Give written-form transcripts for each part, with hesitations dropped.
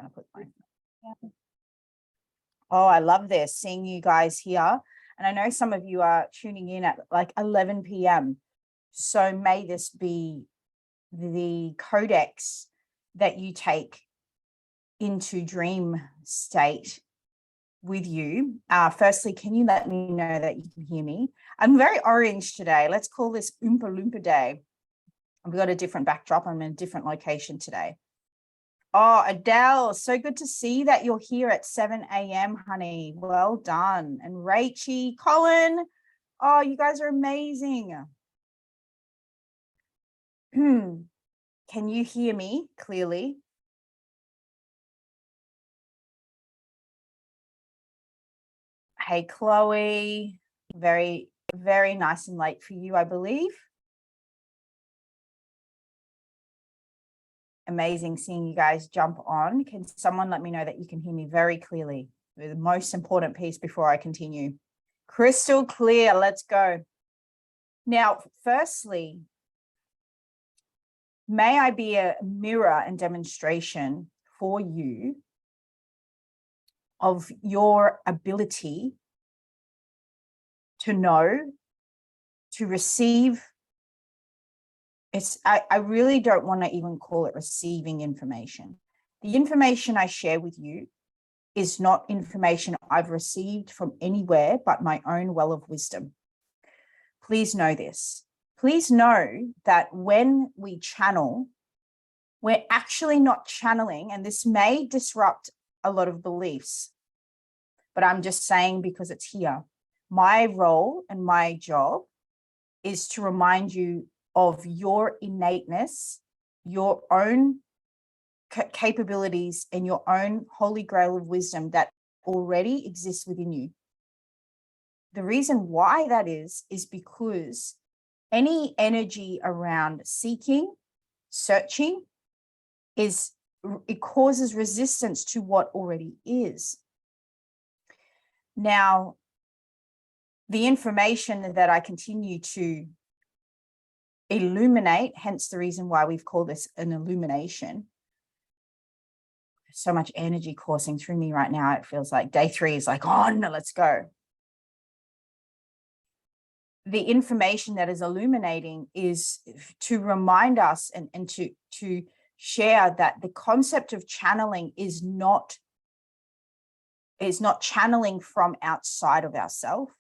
trying to put my, yeah. Oh, I love this, seeing you guys here. And I know some of you are tuning in at like 11 p.m. So may this be the codex that you take into dream state with you. Firstly, can you let me know that you can hear me? I'm very orange today. Let's call this Oompa Loompa Day. I've got a different backdrop. I'm in a different location today. Oh, Adele, so good to see that you're here at 7 a.m., honey. Well done. And Rachie, Colin, oh, you guys are amazing. Can you hear me clearly? Hey, Chloe, very, very nice and late for you, I believe. Amazing seeing you guys jump on. Can someone let me know that you can hear me very clearly? The most important piece before I continue. Crystal clear, let's go. Now, firstly, may I be a mirror and demonstration for you of your ability to know, to receive. I really don't want to even call it receiving information. The information I share with you is not information I've received from anywhere but my own well of wisdom. Please know this. Please know that when we channel, we're actually not channeling, and this may disrupt a lot of beliefs, but I'm just saying because it's here. My role and my job is to remind you of your innateness, your own capabilities, and your own holy grail of wisdom that already exists within you. The reason why that is because any energy around seeking, searching, it causes resistance to what already is. Now, the information that I continue to illuminate, hence the reason why we've called this an illumination. So much energy coursing through me right now. It feels like day 3 is like, on, let's go. The information that is illuminating is to remind us and to share that the concept of channeling is not channeling from outside of ourselves.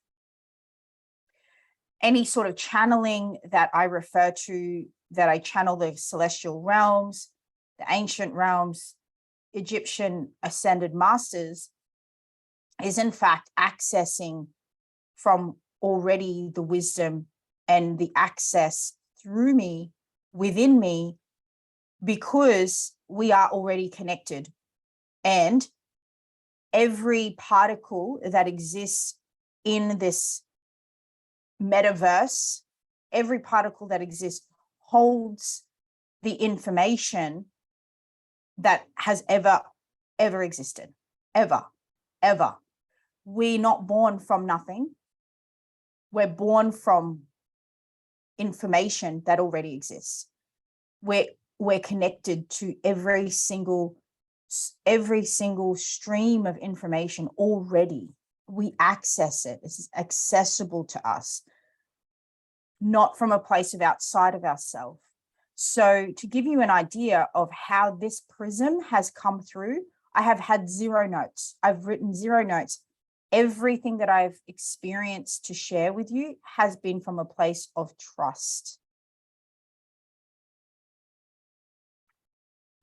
Any sort of channeling that I refer to, that I channel the celestial realms, the ancient realms, Egyptian ascended masters, is in fact accessing from already the wisdom and the access through me, within me, because we are already connected. And every particle that exists in this metaverse, every particle that exists holds the information that has ever existed, ever. We're not born from nothing. We're born from information that already exists. We're connected to every single stream of information already. We access it. This is accessible to us, not from a place of outside of ourselves. So to give you an idea of how this prism has come through, I have had 0 notes. I've written 0 notes. Everything that I've experienced to share with you has been from a place of trust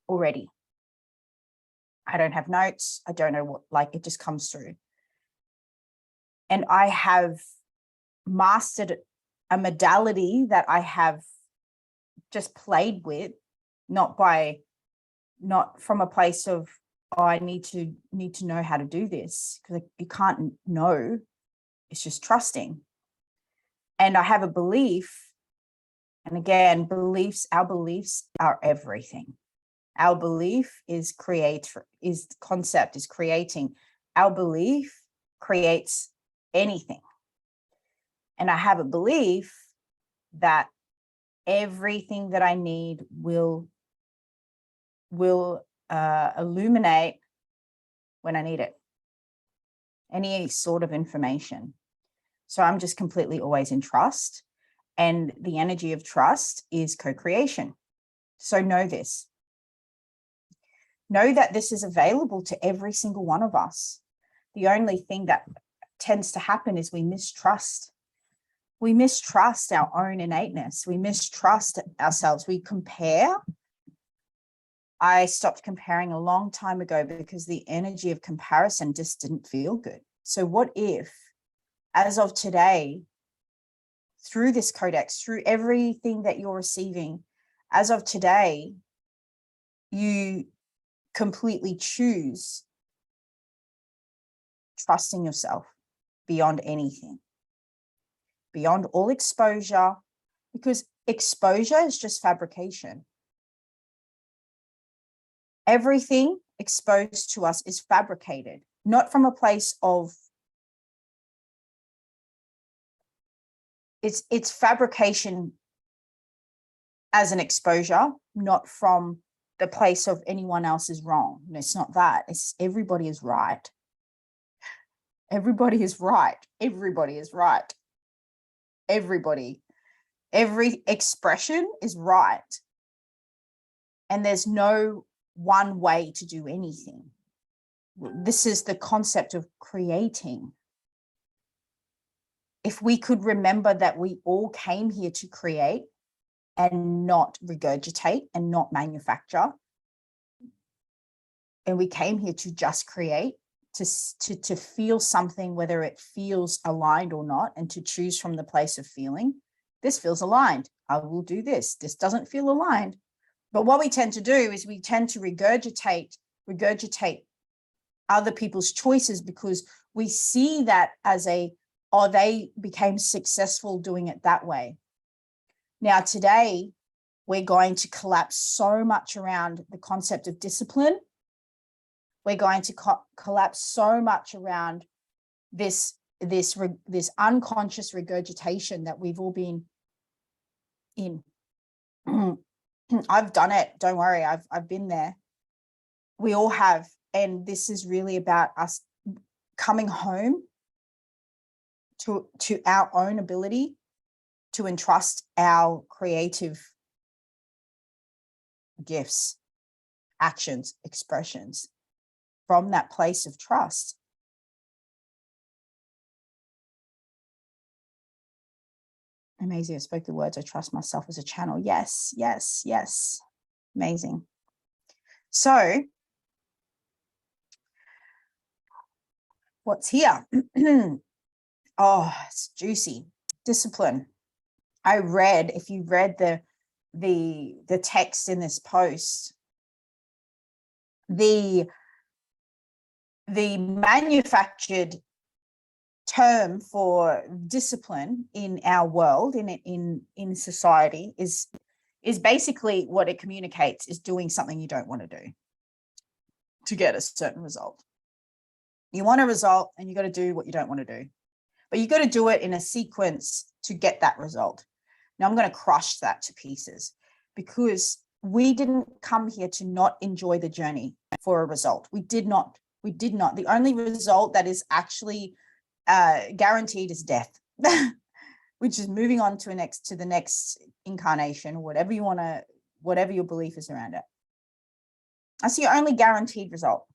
already. I don't have notes. I don't know what, like, it just comes through. And I have mastered a modality that I have just played with, not from a place of, oh, I need to know how to do this, because you can't know. It's just trusting. And I have a belief, and again, our beliefs are everything. Our belief is creating. Our belief creates anything. And I have a belief that everything that I need will illuminate when I need it. Any sort of information. So I'm just completely always in trust. And the energy of trust is co-creation. So know this. Know that this is available to every single one of us. The only thing that tends to happen is we mistrust. We mistrust our own innateness. We mistrust ourselves. We compare. I stopped comparing a long time ago because the energy of comparison just didn't feel good. So what if, as of today, through this codex, through everything that you're receiving, as of today, you completely choose trusting yourself beyond anything, beyond all exposure, because exposure is just fabrication. Everything exposed to us is fabricated, not from a place of, it's fabrication as an exposure, not from the place of anyone else is wrong. And it's not that. It's everybody is right. Everybody is right. Everybody is right. Everybody. Every expression is right. And there's no one way to do anything. This is the concept of creating. If we could remember that we all came here to create and not regurgitate and not manufacture, and we came here to just create, to feel something, whether it feels aligned or not, and to choose from the place of feeling, this feels aligned, I will do this. This doesn't feel aligned. But what we tend to do is we tend to regurgitate other people's choices because we see that as they became successful doing it that way. Now, today, we're going to collapse so much around the concept of discipline. We're going to collapse so much around this unconscious regurgitation that we've all been in. I've done it. Don't worry. I've been there. We all have. And this is really about us coming home to our own ability to entrust our creative gifts, actions, expressions from that place of trust. Amazing. I spoke the words, I trust myself as a channel. Yes, yes, yes. Amazing. So what's here? Oh, it's juicy. Discipline. If you read the text in this post, the manufactured term for discipline in our world, in society, is basically what it communicates is doing something you don't want to do to get a certain result. You want a result and you got to do what you don't want to do, but you got to do it in a sequence to get that result. Now I'm going to crush that to pieces because we didn't come here to not enjoy the journey for a result. We did not. The only result that is actually guaranteed is death, which is moving on to the next incarnation, or whatever you want to, whatever your belief is around it. That's the only guaranteed result.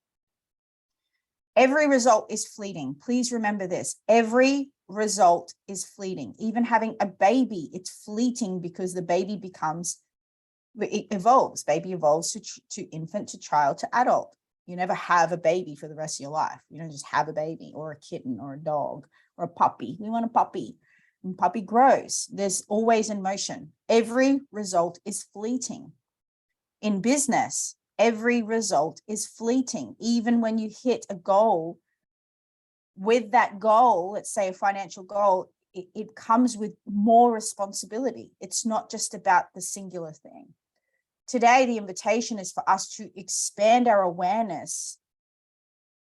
Every result is fleeting. Please remember this. Every result is fleeting. Even having a baby, it's fleeting because the baby evolves. Baby evolves to infant, to child, to adult. You never have a baby for the rest of your life. You don't just have a baby or a kitten or a dog or a puppy. We want a puppy. And puppy grows. There's always in motion. Every result is fleeting. In business, every result is fleeting. Even when you hit a goal, with that goal, let's say a financial goal, it comes with more responsibility. It's not just about the singular thing. Today, the invitation is for us to expand our awareness,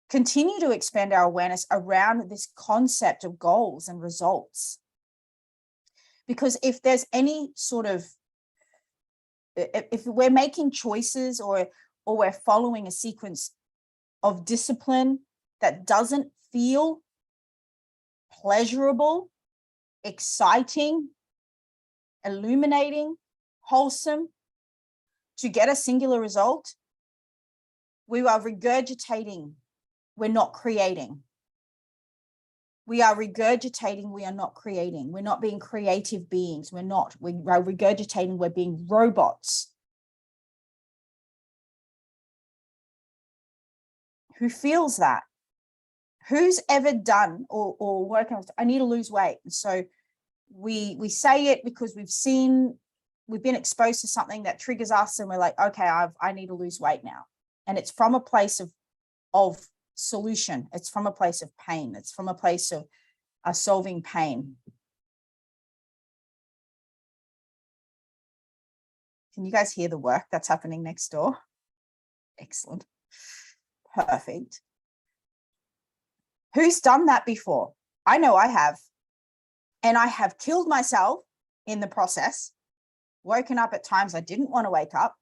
continue to expand our awareness around this concept of goals and results. Because if there's any sort of, if we're making choices or or we're following a sequence of discipline that doesn't feel pleasurable, exciting, illuminating, wholesome, to get a singular result, we are regurgitating, we're not creating. We are regurgitating, we are not creating. We're not being creative beings. We are regurgitating, we're being robots. Who feels that? Who's ever done or working on, I need to lose weight. So we say it because we've been exposed to something that triggers us and we're like, okay, I need to lose weight now. And it's from a place of solution. It's from a place of pain. It's from a place of solving pain. Can you guys hear the work that's happening next door? Excellent. Perfect. Who's done that before? I know I have. And I have killed myself in the process, woken up at times I didn't want to wake up,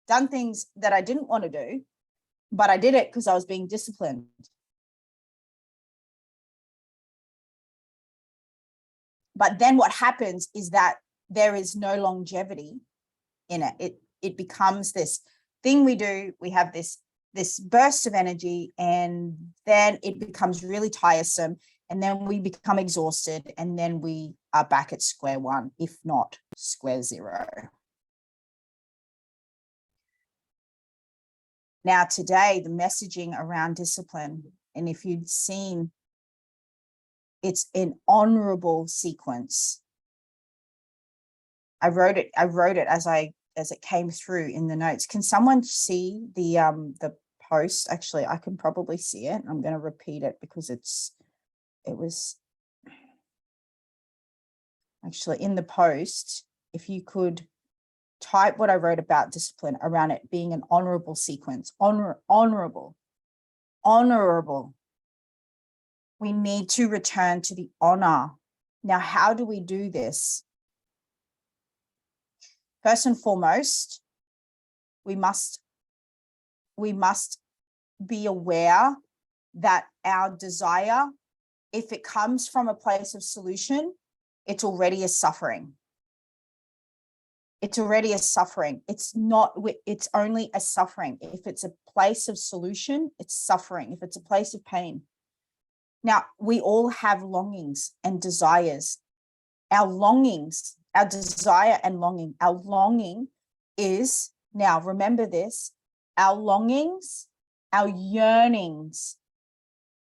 done things that I didn't want to do, but I did it because I was being disciplined. But then what happens is that there is no longevity in it. It becomes this thing we do. We have this burst of energy, and then it becomes really tiresome, and then we become exhausted, and then we are back at square one, if not square zero. Now, today, the messaging around discipline, and if you'd seen, it's an honorable sequence. I wrote it as it came through in the notes. Can someone see the post? Actually, I can probably see it. I'm going to repeat it because it was actually in the post. If you could type what I wrote about discipline around it being an honorable sequence. Honorable. We need to return to the honor. Now, how do we do this? First and foremost, we must be aware that our desire, if it comes from a place of solution, it's already a suffering. It's already a suffering. It's only a suffering. If it's a place of solution, it's suffering. If it's a place of pain. Now, we all have longings and desires. Our longings, our desire and longing, our longing is, now remember this, our longings, our yearnings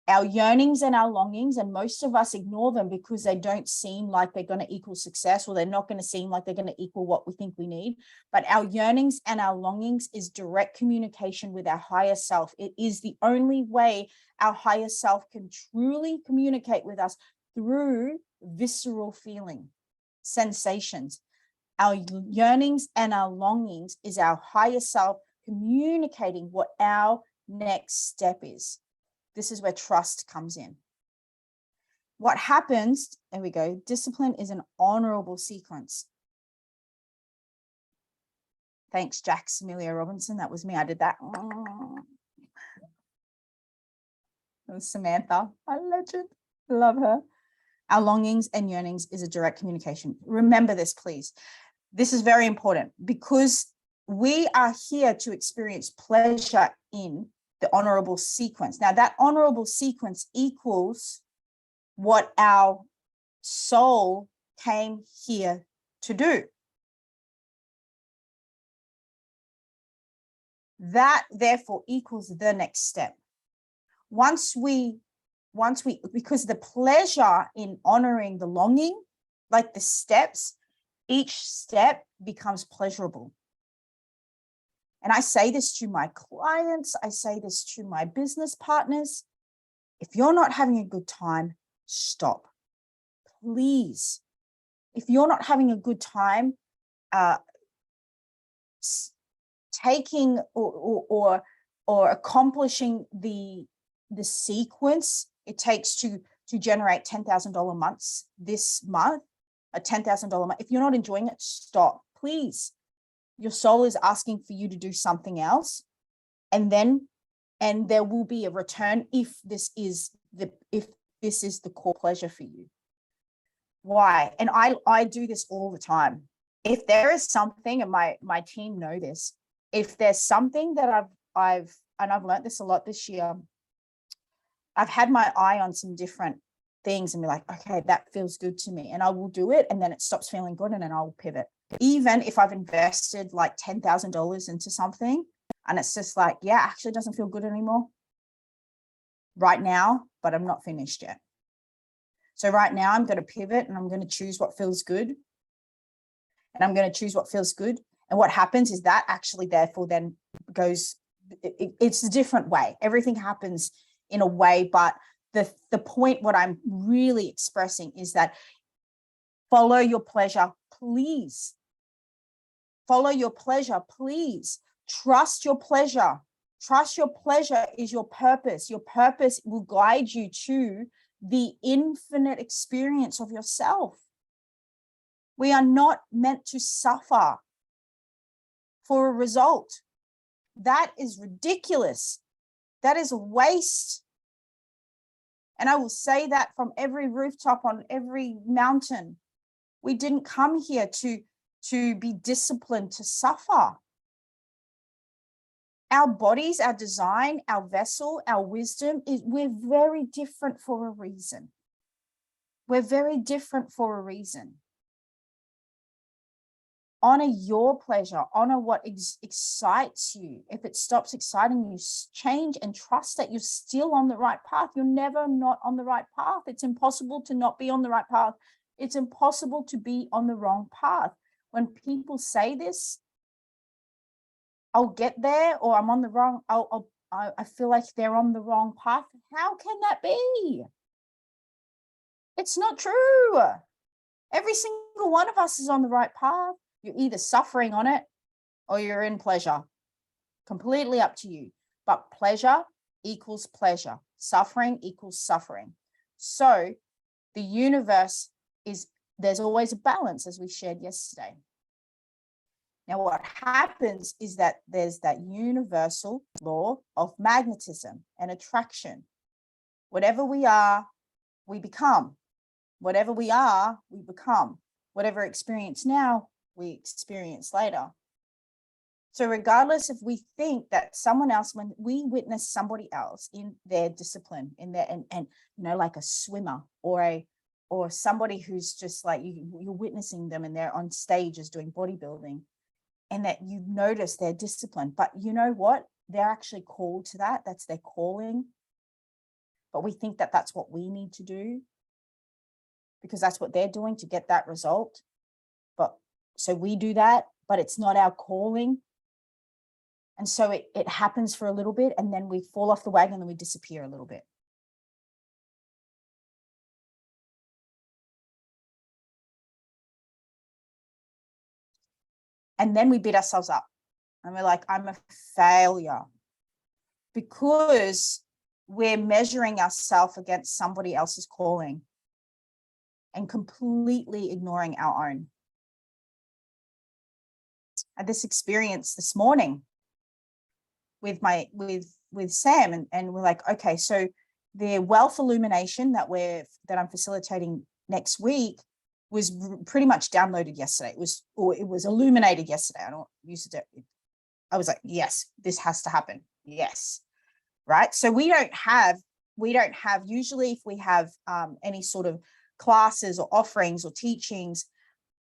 and our longings, and most of us ignore them because they don't seem like they're going to equal success, or they're not going to seem like they're going to equal what we think we need. But our yearnings and our longings is direct communication with our higher self. It is the only way our higher self can truly communicate with us, through visceral feeling, sensations. Our yearnings and our longings is our higher self communicating what our next step is. This is where trust comes in. What happens, there we go, discipline is an honorable sequence. Thanks, Jax Amelia Robinson. That was me. I did that. That was Samantha, my legend. Love her. Our longings and yearnings is a direct communication. Remember this, please. This is very important because we are here to experience pleasure in the honorable sequence. Now, that honorable sequence equals what our soul came here to do. That therefore equals the next step. Once we, because the pleasure in honoring the longing, like the steps, each step becomes pleasurable. And I say this to my clients, I say this to my business partners. If you're not having a good time, stop. Please. If you're not having a good time, taking or accomplishing the sequence it takes to generate $10,000 months this month, a $10,000 month. If you're not enjoying it, stop, please. Your soul is asking for you to do something else. And there will be a return if this is the core pleasure for you. Why? And I do this all the time. If there is something, and my team know this, if there's something that I've learned this a lot this year, I've had my eye on some different things and be like, okay, that feels good to me. And I will do it. And then it stops feeling good. And then I'll pivot. Even if I've invested like $10,000 into something and it's just like, yeah, actually doesn't feel good anymore right now, but I'm not finished yet. So right now I'm going to pivot and I'm going to choose what feels good. And I'm going to choose what feels good. And what happens is that actually therefore then goes, it's a different way. Everything happens in a way, but the point, what I'm really expressing is that follow your pleasure, please. Follow your pleasure, please. Trust your pleasure. Trust your pleasure is your purpose. Your purpose will guide you to the infinite experience of yourself. We are not meant to suffer for a result. That is ridiculous. That is a waste. And I will say that from every rooftop on every mountain. We didn't come here to be disciplined to suffer. Our bodies, our design, our vessel, our wisdom, we're very different for a reason. We're very different for a reason. Honor your pleasure, honor what excites you. If it stops exciting you, change and trust that you're still on the right path. You're never not on the right path. It's impossible to not be on the right path. It's impossible to be on the wrong path. When people say this, I'll get there, or I'm on the wrong, I feel like they're on the wrong path. How can that be? It's not true. Every single one of us is on the right path. You're either suffering on it or you're in pleasure. Completely up to you. But pleasure equals pleasure. Suffering equals suffering. So the universe there's always a balance, as we shared yesterday. Now, what happens is that there's that universal law of magnetism and attraction. Whatever we are, we become. Whatever we are, we become. Whatever experience now, we experience later. So regardless if we think that someone else, when we witness somebody else in their discipline, in their and you know, like a swimmer or somebody who's just like you're witnessing them and they're on stages doing bodybuilding, and that you notice their discipline, but you know what? They're actually called to that. That's their calling. But we think that that's what we need to do because that's what they're doing to get that result. But so we do that, but it's not our calling. And so it happens for a little bit and then we fall off the wagon and we disappear a little bit. And then we beat ourselves up and we're like, I'm a failure, because we're measuring ourselves against somebody else's calling and completely ignoring our own. I had this experience this morning with Sam, and we're like, okay, so the wealth illumination that I'm facilitating next week was pretty much downloaded yesterday. It was illuminated yesterday. I don't use it. I was like, yes, this has to happen. Yes. Right. So we don't have usually if we have any sort of classes or offerings or teachings,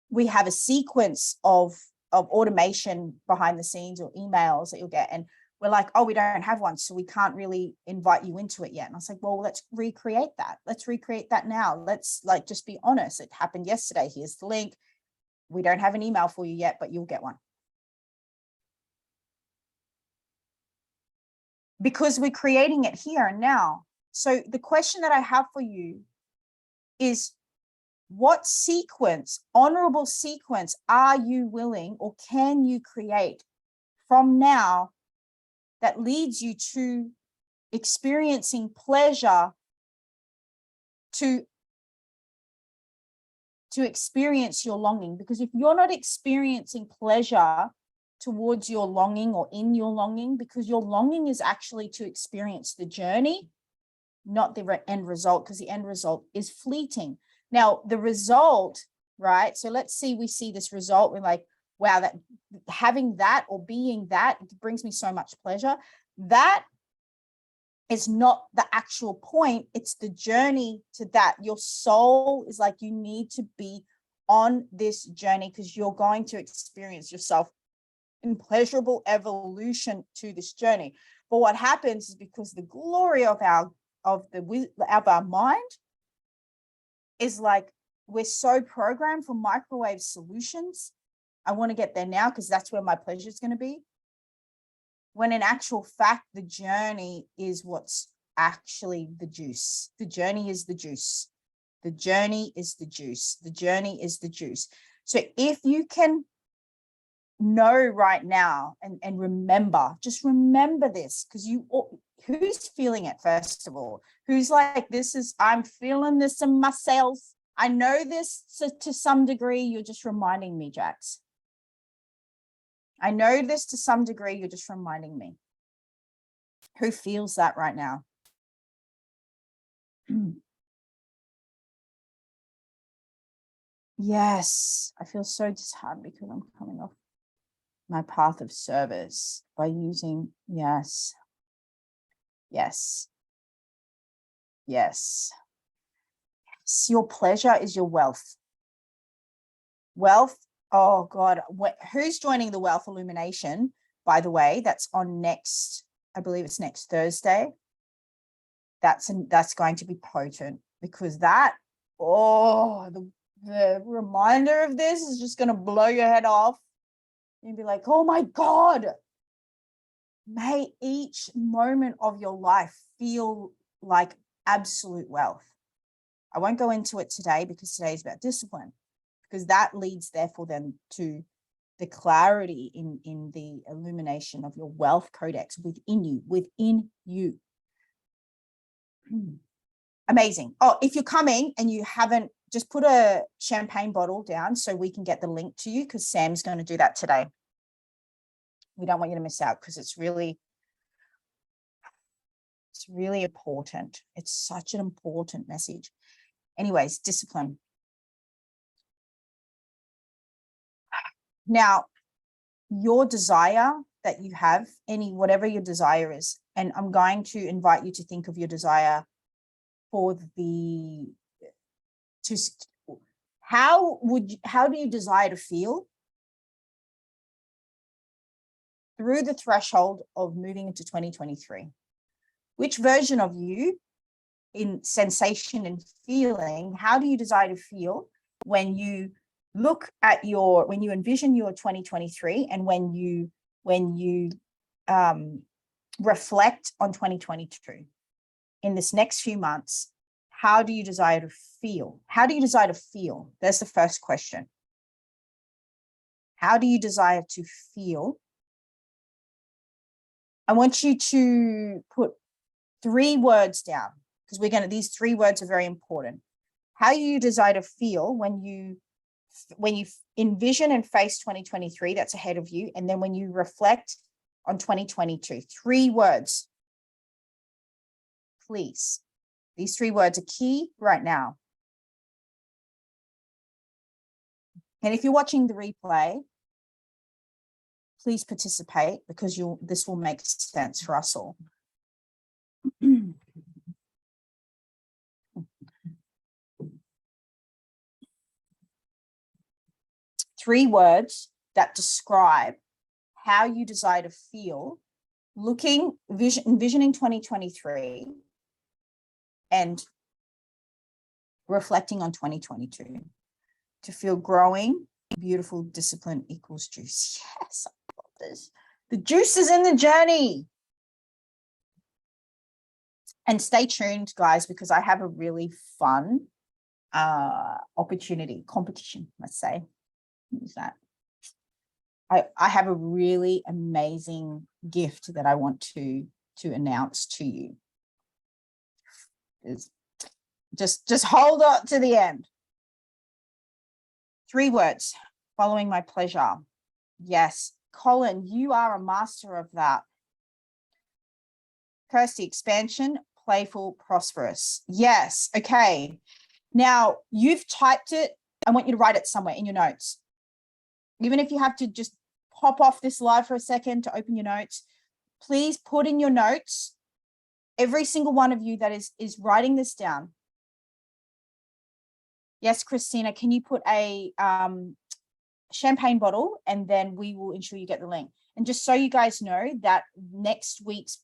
we have a sequence of automation behind the scenes or emails that you'll get. And we're like, oh, we don't have one, so we can't really invite you into it yet. And I was like, well, let's recreate that. Let's recreate that now. Let's just be honest. It happened yesterday. Here's the link. We don't have an email for you yet, but you'll get one. Because we're creating it here and now. So the question that I have for you is, what sequence, honorable sequence, are you willing or can you create from now that leads you to experiencing pleasure, to experience your longing? Because if you're not experiencing pleasure, towards your longing or in your longing, because your longing is actually to experience the journey, not the end result, because the end result is fleeting. Now, the result, right? So let's see, we see this result. We're like, wow, that having that or being that brings me so much pleasure. That is not the actual point. It's the journey to that. Your soul is like, you need to be on this journey because you're going to experience yourself in pleasurable evolution to this journey. But what happens is, because the glory of our mind is like, we're so programmed for microwave solutions. I want to get there now because that's where my pleasure is going to be. When in actual fact, the journey is what's actually the juice. The journey is the juice. The journey is the juice. The journey is the juice. So if you can know right now and remember, just remember this, because who's feeling it, first of all? Who's like, I'm feeling this in myself. I know this to some degree. You're just reminding me, Jax. I know this to some degree. You're just reminding me. Who feels that right now? Yes, I feel so disheartened because I'm coming off my path of service by using, yes. Your pleasure is your wealth. Wealth, oh God, who's joining the Wealth Illumination, by the way? That's on next, I believe it's next Thursday. That's going to be potent, because the reminder of this is just going to blow your head off. You'd be like, oh my God, may each moment of your life feel like absolute wealth. I won't go into it today because today is about discipline, because that leads therefore then to the clarity in the illumination of your wealth codex within you. Amazing. Oh, if you're coming and you haven't, just put a champagne bottle down so we can get the link to you, because Sam's going to do that today. We don't want you to miss out, because it's really important. It's such an important message. Anyways, discipline. Now, your desire that you have, whatever your desire is, and I'm going to invite you to think of your desire how do you desire to feel through the threshold of moving into 2023? Which version of you, in sensation and feeling, how do you desire to feel when you when you envision your 2023, and when you reflect on 2022 in this next few months? How do you desire to feel? There's the first question. How do you desire to feel? I want you to put 3 words down, because these 3 words are very important. How you desire to feel when you envision and face 2023, that's ahead of you, and then when you reflect on 2022. 3 words, please. These 3 words are key right now. And if you're watching the replay, please participate, because this will make sense for us all. 3 words that describe how you desire to feel envisioning 2023 and reflecting on 2022. To feel growing, beautiful, discipline equals juice. Yes, I love this. The juice is in the journey. And stay tuned, guys, because I have a really fun competition, let's say. Use that. I have a really amazing gift that I want to announce to you. Just hold on to the end. 3 words: following my pleasure. Yes, Colin, you are a master of that. Kirsty, expansion, playful, prosperous. Yes. Okay. Now you've typed it. I want you to write it somewhere in your notes. Even if you have to just pop off this live for a second to open your notes, please put in your notes, every single one of you that is writing this down. Yes, Christina, can you put a champagne bottle, and then we will ensure you get the link. And just so you guys know that next week's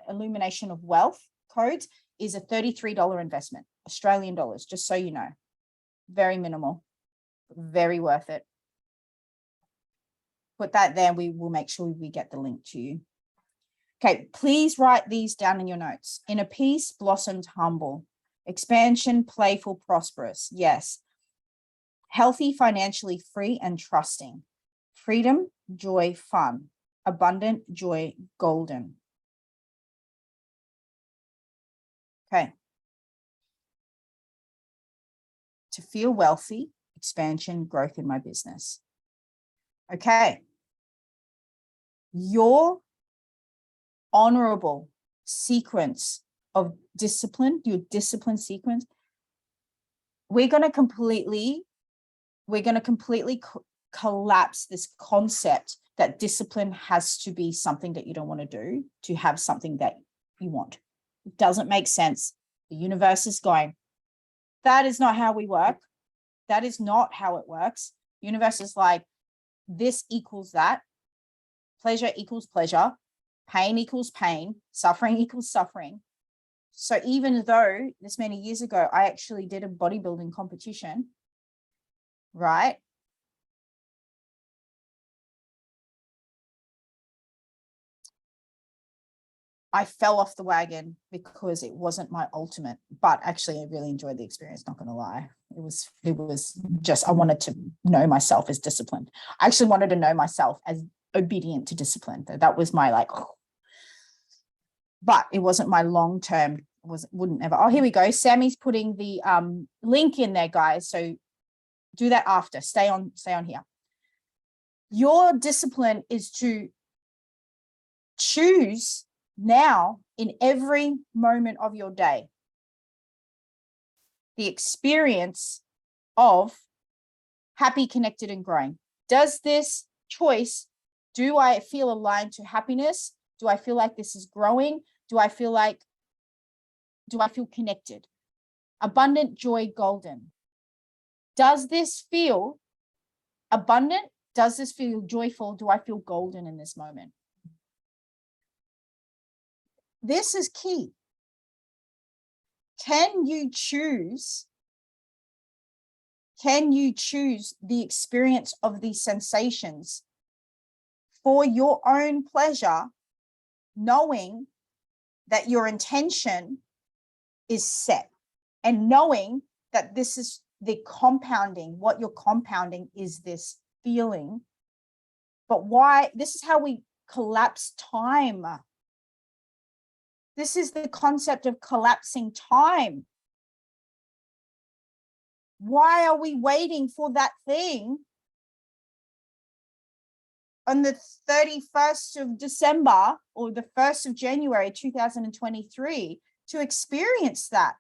Illumination of Wealth codes is a $33 investment, Australian dollars, just so you know. Very minimal, very worth it. Put that there. We will make sure we get the link to you. Okay, please write these down in your notes. Inner peace, blossomed, humble. Expansion, playful, prosperous. Yes. Healthy, financially free and trusting. Freedom, joy, fun. Abundant, joy, golden. Okay. To feel wealthy, expansion, growth in my business. Okay. Your honorable sequence of discipline, your discipline sequence, we're going to completely collapse this concept that discipline has to be something that you don't want to do to have something that you want. It doesn't make sense. The universe is going, that is not how we work. That is not how it works. The universe is like, this equals that. Pleasure equals pleasure. Pain equals pain. Suffering equals suffering. So even though this many years ago, I actually did a bodybuilding competition, right? I fell off the wagon because it wasn't my ultimate, but actually I really enjoyed the experience, not going to lie. It was just, I wanted to know myself as disciplined. I actually wanted to know myself as obedient to discipline. That was my like, oh. But it wasn't my long-term, wouldn't ever. Oh, here we go. Sammy's putting the link in there, guys. So do that after, stay on here. Your discipline is to choose now in every moment of your day the experience of happy, connected, and growing. Does this choice, do I feel aligned to happiness? Do I feel like this is growing? Do I feel connected? Abundant, joy, golden. Does this feel abundant? Does this feel joyful? Do I feel golden in this moment? This is key. Can you choose the experience of these sensations for your own pleasure, knowing that your intention is set and knowing that this is the compounding, what you're compounding is this feeling. But why? This is how we collapse time. This is the concept of collapsing time. Why are we waiting for that thing on the 31st of December or the 1st of January 2023 to experience that?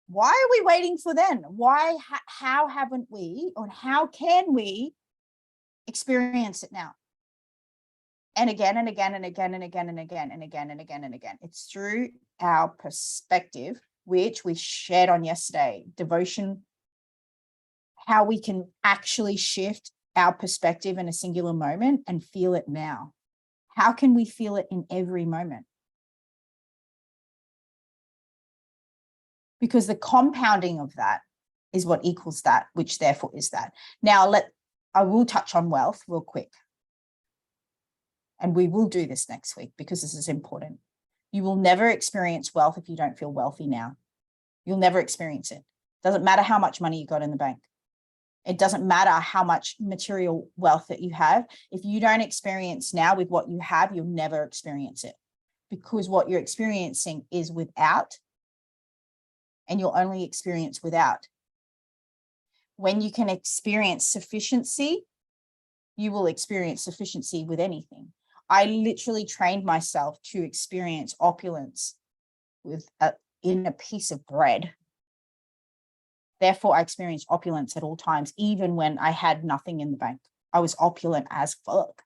Why are we waiting for then? Why, how haven't we, or how can we experience it now? And again and again and again and again and again and again and again and again. It's through our perspective, which we shared on yesterday, devotion, how we can actually shift our perspective in a singular moment and feel it now. How can we feel it in every moment? Because the compounding of that is what equals that, which therefore is that. Now, I will touch on wealth real quick. And we will do this next week because this is important. You will never experience wealth if you don't feel wealthy now. You'll never experience it. Doesn't matter how much money you got in the bank. It doesn't matter how much material wealth that you have. If you don't experience now with what you have, you'll never experience it, because what you're experiencing is without, and you'll only experience without. When you can experience sufficiency you will experience sufficiency with anything. I literally trained myself to experience opulence in a piece of bread. Therefore, I experienced opulence at all times, even when I had nothing in the bank. I was opulent as fuck.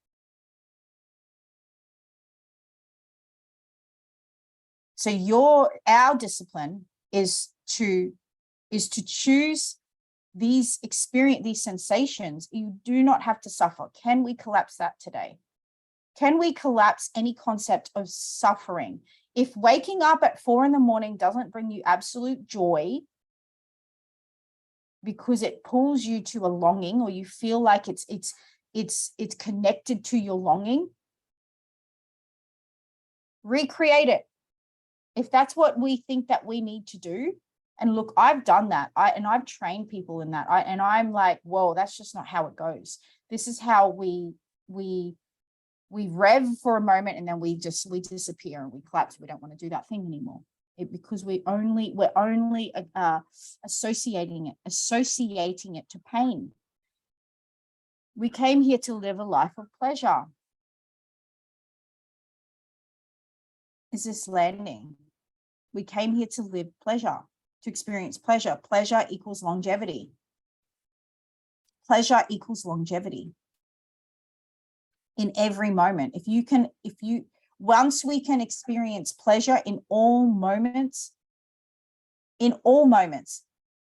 So our discipline is to choose these sensations. You do not have to suffer. Can we collapse that today? Can we collapse any concept of suffering? If waking up at 4 a.m. doesn't bring you absolute joy because it pulls you to a longing, or you feel like it's connected to your longing, recreate it. If that's what we think that we need to do. And look, I've done that. I've trained people in that. I'm like, whoa, that's just not how it goes. This is how we rev for a moment, and then we disappear and we collapse. We don't want to do that thing anymore. Because we're only associating it to pain. We came here to live a life of pleasure. Is this landing? We came here to live pleasure, to experience pleasure. Pleasure equals longevity. Pleasure equals longevity. In every moment. Once we can experience pleasure in all moments, it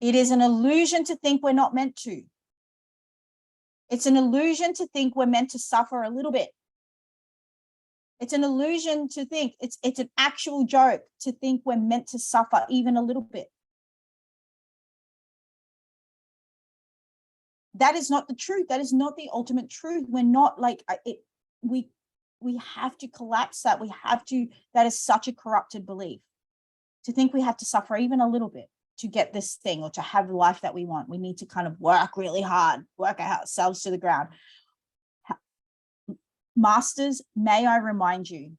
is an illusion to think we're not meant to. It's an illusion to think we're meant to suffer a little bit. It's an illusion to think, it's an actual joke to think we're meant to suffer even a little bit. That is not the truth. That is not the ultimate truth. We're not like it. We have to collapse that. That is such a corrupted belief. To think we have to suffer even a little bit to get this thing or to have the life that we want. We need to kind of work really hard, work ourselves to the ground. Masters, may I remind you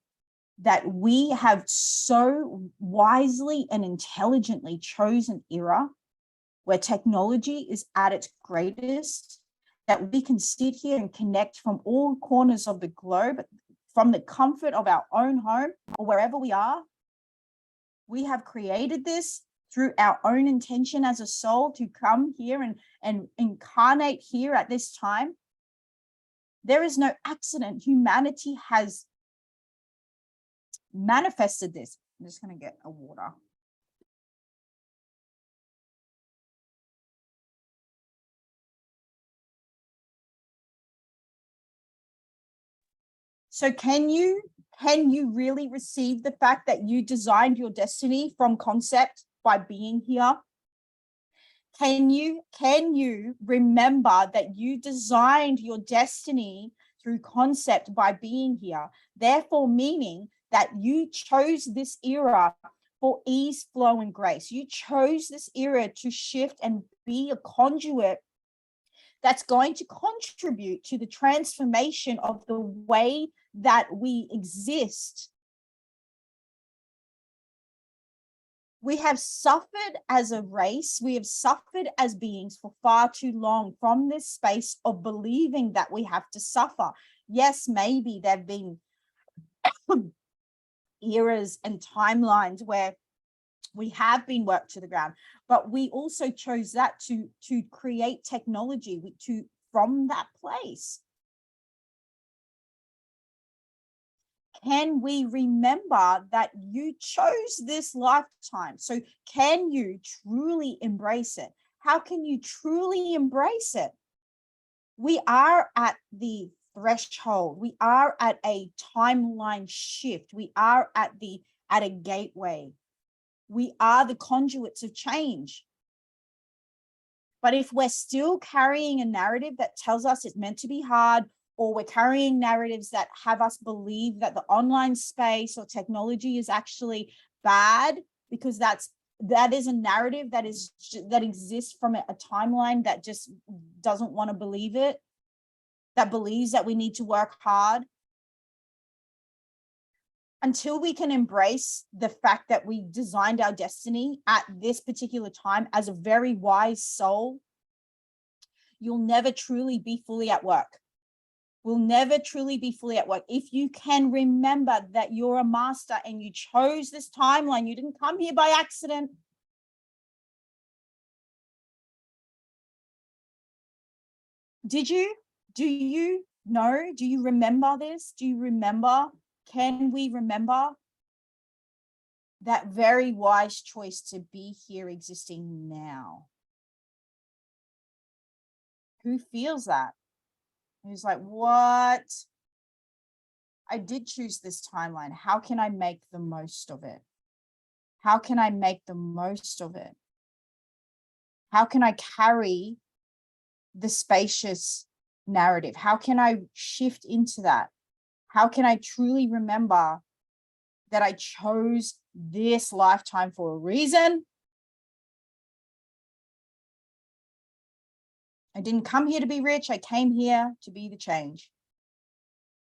that we have so wisely and intelligently chosen an era where technology is at its greatest, that we can sit here and connect from all corners of the globe, from the comfort of our own home or wherever we are. We have created this through our own intention as a soul to come here and incarnate here at this time. There is no accident. Humanity has manifested this. I'm just going to get a water. So can you really receive the fact that you designed your destiny from concept by being here? Can you remember that you designed your destiny through concept by being here? Therefore, meaning that you chose this era for ease, flow, and grace. You chose this era to shift and be a conduit that's going to contribute to the transformation of the way that we exist. We have suffered as a race, we have suffered as beings for far too long from this space of believing that we have to suffer. Yes, maybe there have been eras and timelines where we have been worked to the ground, but we also chose that to create technology from that place. Can we remember that you chose this lifetime? So can you truly embrace it? How can you truly embrace it? We are at the threshold. We are at a timeline shift. We are at a gateway. We are the conduits of change. But if we're still carrying a narrative that tells us it's meant to be hard, or we're carrying narratives that have us believe that the online space or technology is actually bad, because that is a narrative that exists from a timeline that just doesn't want to believe it, that believes that we need to work hard. Until we can embrace the fact that we designed our destiny at this particular time as a very wise soul, you'll never truly be fully at work. will never truly be fully at work. If you can remember that you're a master and you chose this timeline, you didn't come here by accident. Did you? Do you know? Do you remember this? Do you remember? Can we remember that very wise choice to be here existing now? Who feels that? Who's like, what? I did choose this timeline. How can I make the most of it? How can I make the most of it? How can I carry the spacious narrative? How can I shift into that? How can I truly remember that I chose this lifetime for a reason? I didn't come here to be rich. I came here to be the change.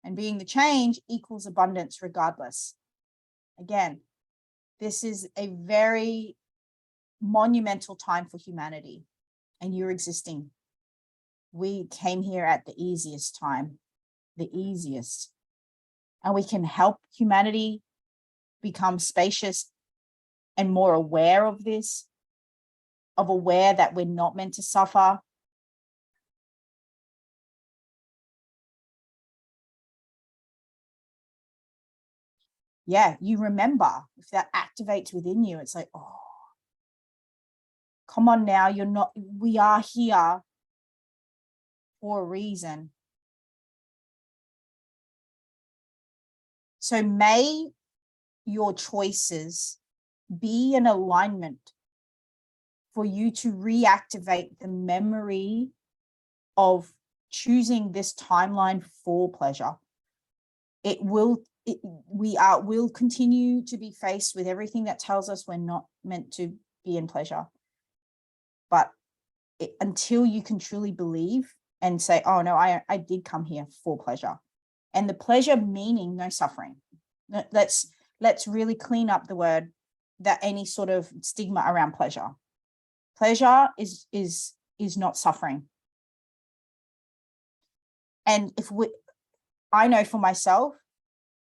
And being the change equals abundance regardless. Again, this is a very monumental time for humanity, and you're existing. We came here at the easiest time, the easiest. And we can help humanity become spacious and more aware of this, of aware that we're not meant to suffer. Yeah, you remember, if that activates within you, it's like, oh, come on now, you're not, we are here for a reason. So may your choices be an alignment for you to reactivate the memory of choosing this timeline for pleasure. We'll continue to be faced with everything that tells us we're not meant to be in pleasure. But until you can truly believe and say, oh no, I did come here for pleasure. And the pleasure meaning no suffering. Let's really clean up the word, that any sort of stigma around pleasure. Pleasure is not suffering. And I know for myself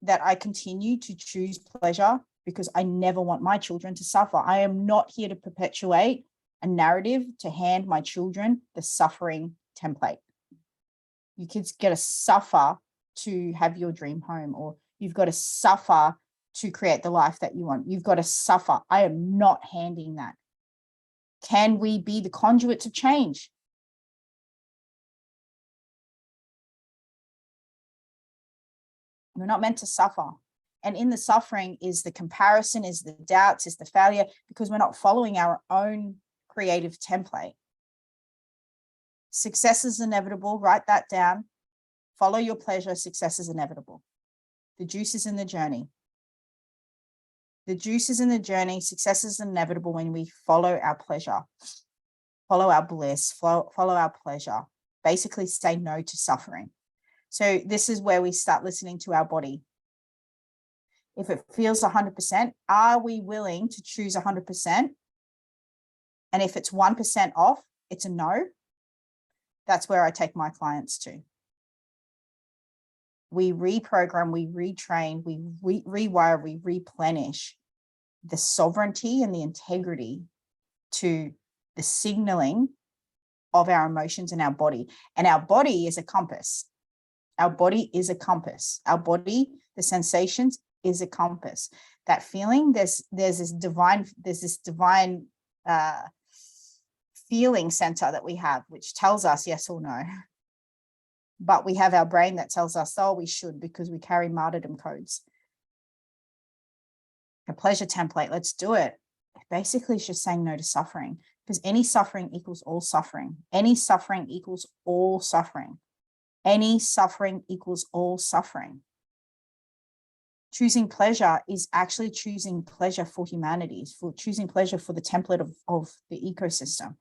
that I continue to choose pleasure because I never want my children to suffer. I am not here to perpetuate a narrative to hand my children the suffering template. You kids got to suffer to have your dream home, or you've got to suffer to create the life that you want. You've got to suffer. I am not handing that. Can we be the conduits of change? We're not meant to suffer. And in the suffering is the comparison, is the doubts, is the failure, because we're not following our own creative template. Success is inevitable. Write that down. Follow your pleasure. Success is inevitable. The juice is in the journey. The juice is in the journey. Success is inevitable when we follow our pleasure, follow our bliss, follow our pleasure. Basically, say no to suffering. So this is where we start listening to our body. If it feels 100%, are we willing to choose 100%? And if it's 1% off, it's a no. That's where I take my clients to. We reprogram, we retrain, we rewire, we replenish the sovereignty and the integrity to the signaling of our emotions in our body. And our body is a compass. Our body is a compass. Our body, the sensations, is a compass. That feeling, there's this divine feeling center that we have, which tells us yes or no. But we have our brain that tells us, oh, we should, because we carry martyrdom codes. A pleasure template, let's do it. Basically, it's just saying no to suffering, because any suffering equals all suffering. Any suffering equals all suffering. Any suffering equals all suffering. Choosing pleasure is actually choosing pleasure for humanity, for choosing pleasure for the template of the ecosystem.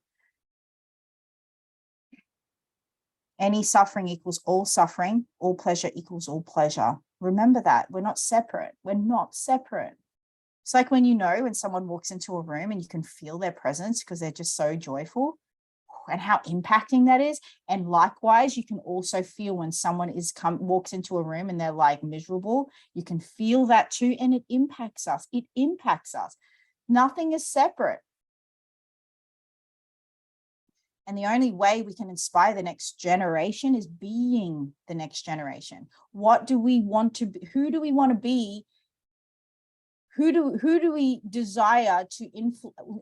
Any suffering equals all suffering. All pleasure equals all pleasure. Remember that. We're not separate. We're not separate. It's like when someone walks into a room and you can feel their presence because they're just so joyful. and how impacting that is. And likewise, you can also feel when someone walks into a room and they're like miserable, you can feel that too. And it impacts us. It impacts us. Nothing is separate. And the only way we can inspire the next generation is being the next generation. What do we want to be? Who do we want to be? Who do we desire to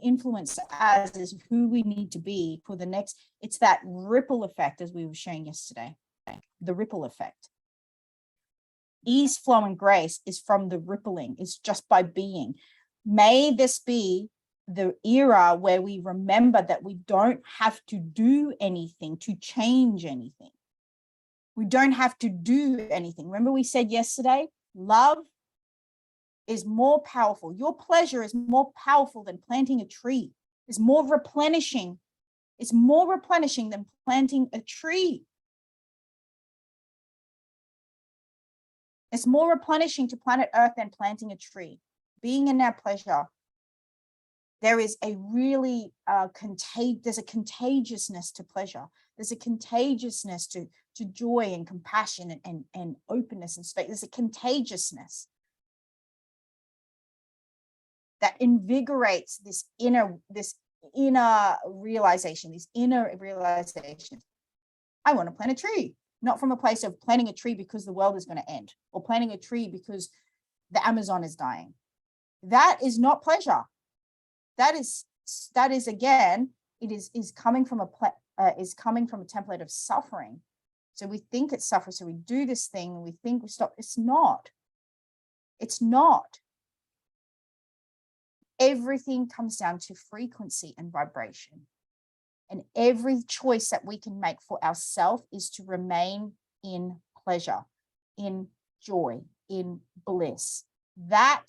influence as is who we need to be for the next? It's that ripple effect, as we were sharing yesterday, the ripple effect. Ease, flow, and grace is from the rippling. It's just by being. May this be the era where we remember that we don't have to do anything to change anything. We don't have to do anything. Remember we said yesterday, love is more powerful. Your pleasure is more powerful than planting a tree. It's more replenishing. It's more replenishing than planting a tree. It's more replenishing to planet Earth than planting a tree. Being in our pleasure, there is a really there's a contagiousness to pleasure. There's a contagiousness to joy and compassion and openness and space. There's a contagiousness that invigorates this inner realization, these inner realizations. I want to plant a tree, not from a place of planting a tree because the world is going to end, or planting a tree because the Amazon is dying. That is not pleasure. That is again, it is coming from a template of suffering. So we think it's suffering. So we do this thing and we think we stop. It's not. It's not. Everything comes down to frequency and vibration. And every choice that we can make for ourselves is to remain in pleasure, in joy, in bliss. That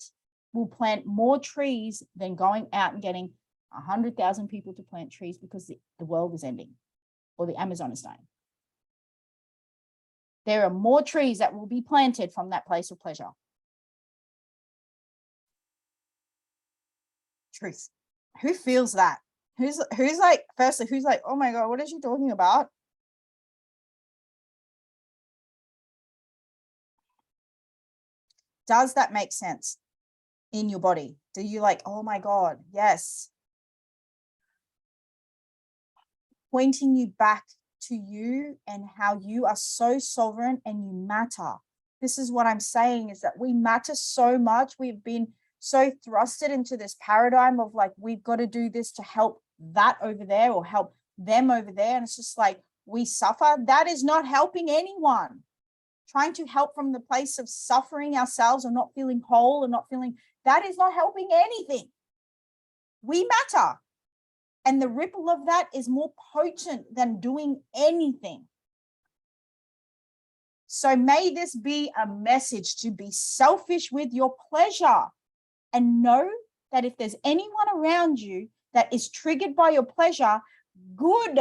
will plant more trees than going out and getting 100,000 people to plant trees because the world is ending or the Amazon is dying. There are more trees that will be planted from that place of pleasure. Truth. Who feels that? Who's like, firstly, who's like, oh my God, what is she talking about? Does that make sense in your body? Do you like, oh my God, yes. Pointing you back to you and how you are so sovereign and you matter. This is what I'm saying, is that we matter so much. We've been so thrusted into this paradigm of like, we've got to do this to help that over there or help them over there. And it's just like, we suffer. That is not helping anyone. Trying to help from the place of suffering ourselves or not feeling whole or not feeling, that is not helping anything. We matter. And the ripple of that is more potent than doing anything. So may this be a message to be selfish with your pleasure and know that if there's anyone around you that is triggered by your pleasure, good.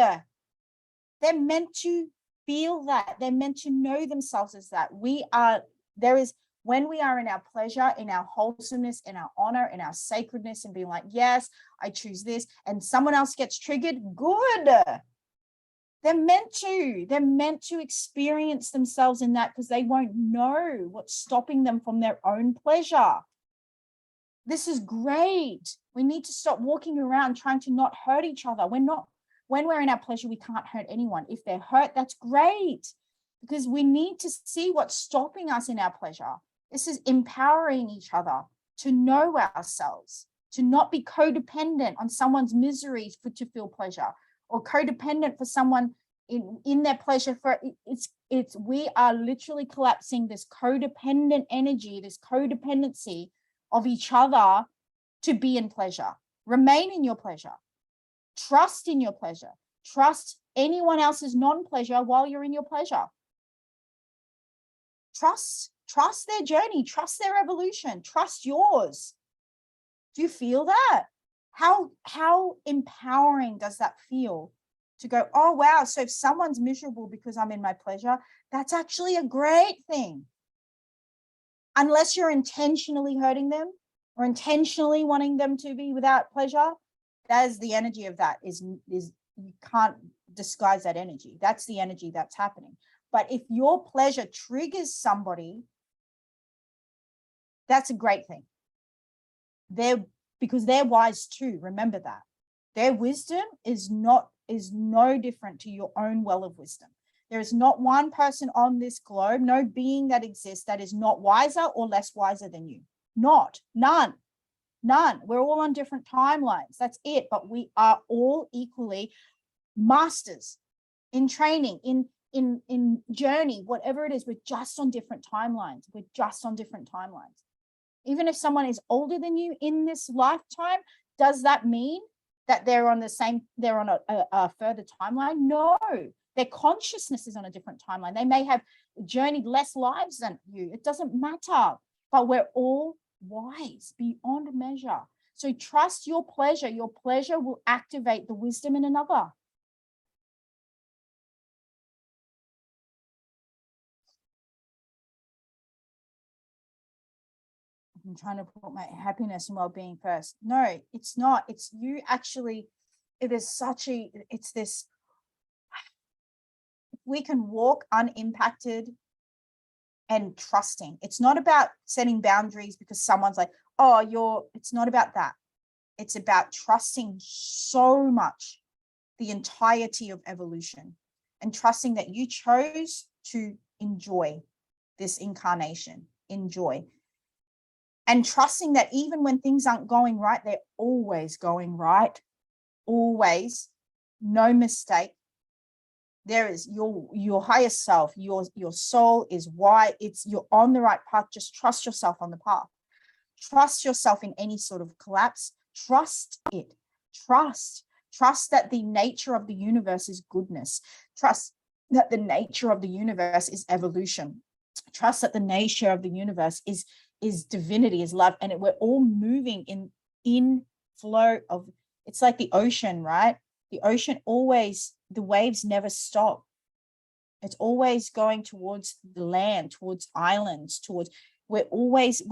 They're meant to feel that. They're meant to know themselves as that. When we are in our pleasure, in our wholesomeness, in our honor, in our sacredness, and being like, yes, I choose this, and someone else gets triggered, good. They're meant to experience themselves in that because they won't know what's stopping them from their own pleasure. This is great. We need to stop walking around trying to not hurt each other. When we're in our pleasure, we can't hurt anyone. If they're hurt, that's great, because we need to see what's stopping us in our pleasure. This is empowering each other to know ourselves, to not be codependent on someone's misery to feel pleasure, or codependent for someone in their pleasure. We are literally collapsing this codependent energy, this codependency of each other to be in pleasure. Remain in your pleasure. Trust in your pleasure. Trust anyone else's non-pleasure while you're in your pleasure. Trust their journey. Trust their evolution. Trust yours. Do you feel that? How empowering does that feel to go, oh, wow. So if someone's miserable because I'm in my pleasure, that's actually a great thing. Unless you're intentionally hurting them or intentionally wanting them to be without pleasure, that is the energy of that is can't disguise that energy. That's the energy that's happening. But if your pleasure triggers somebody, that's a great thing. Because they're wise too. Remember that. Their wisdom is no different to your own well of wisdom. There is not one person on this globe, no being that exists that is not wiser or less wiser than you. None. We're all on different timelines. That's it. But we are all equally masters in training, in journey, whatever it is. We're just on different timelines. Even if someone is older than you in this lifetime, does that mean that they're on a further timeline? No, their consciousness is on a different timeline. They may have journeyed less lives than you. It doesn't matter, but we're all wise beyond measure. So trust your pleasure. Your pleasure will activate the wisdom in another. I'm trying to put my happiness and well-being first. No, it's not. It's you actually, it's this, we can walk unimpacted and trusting. It's not about setting boundaries because someone's like, it's not about that. It's about trusting so much the entirety of evolution and trusting that you chose to enjoy this incarnation, and trusting that even when things aren't going right, they're always going right. Always. No mistake. There is your higher self, your soul is why you're on the right path. Just trust yourself on the path. Trust yourself in any sort of collapse. Trust it. Trust that the nature of the universe is goodness. Trust that the nature of the universe is evolution. Trust that the nature of the universe is divinity, is love, and we're all moving in flow of. It's like the ocean, right? The ocean always, the waves never stop. It's always going towards the land, towards islands, we're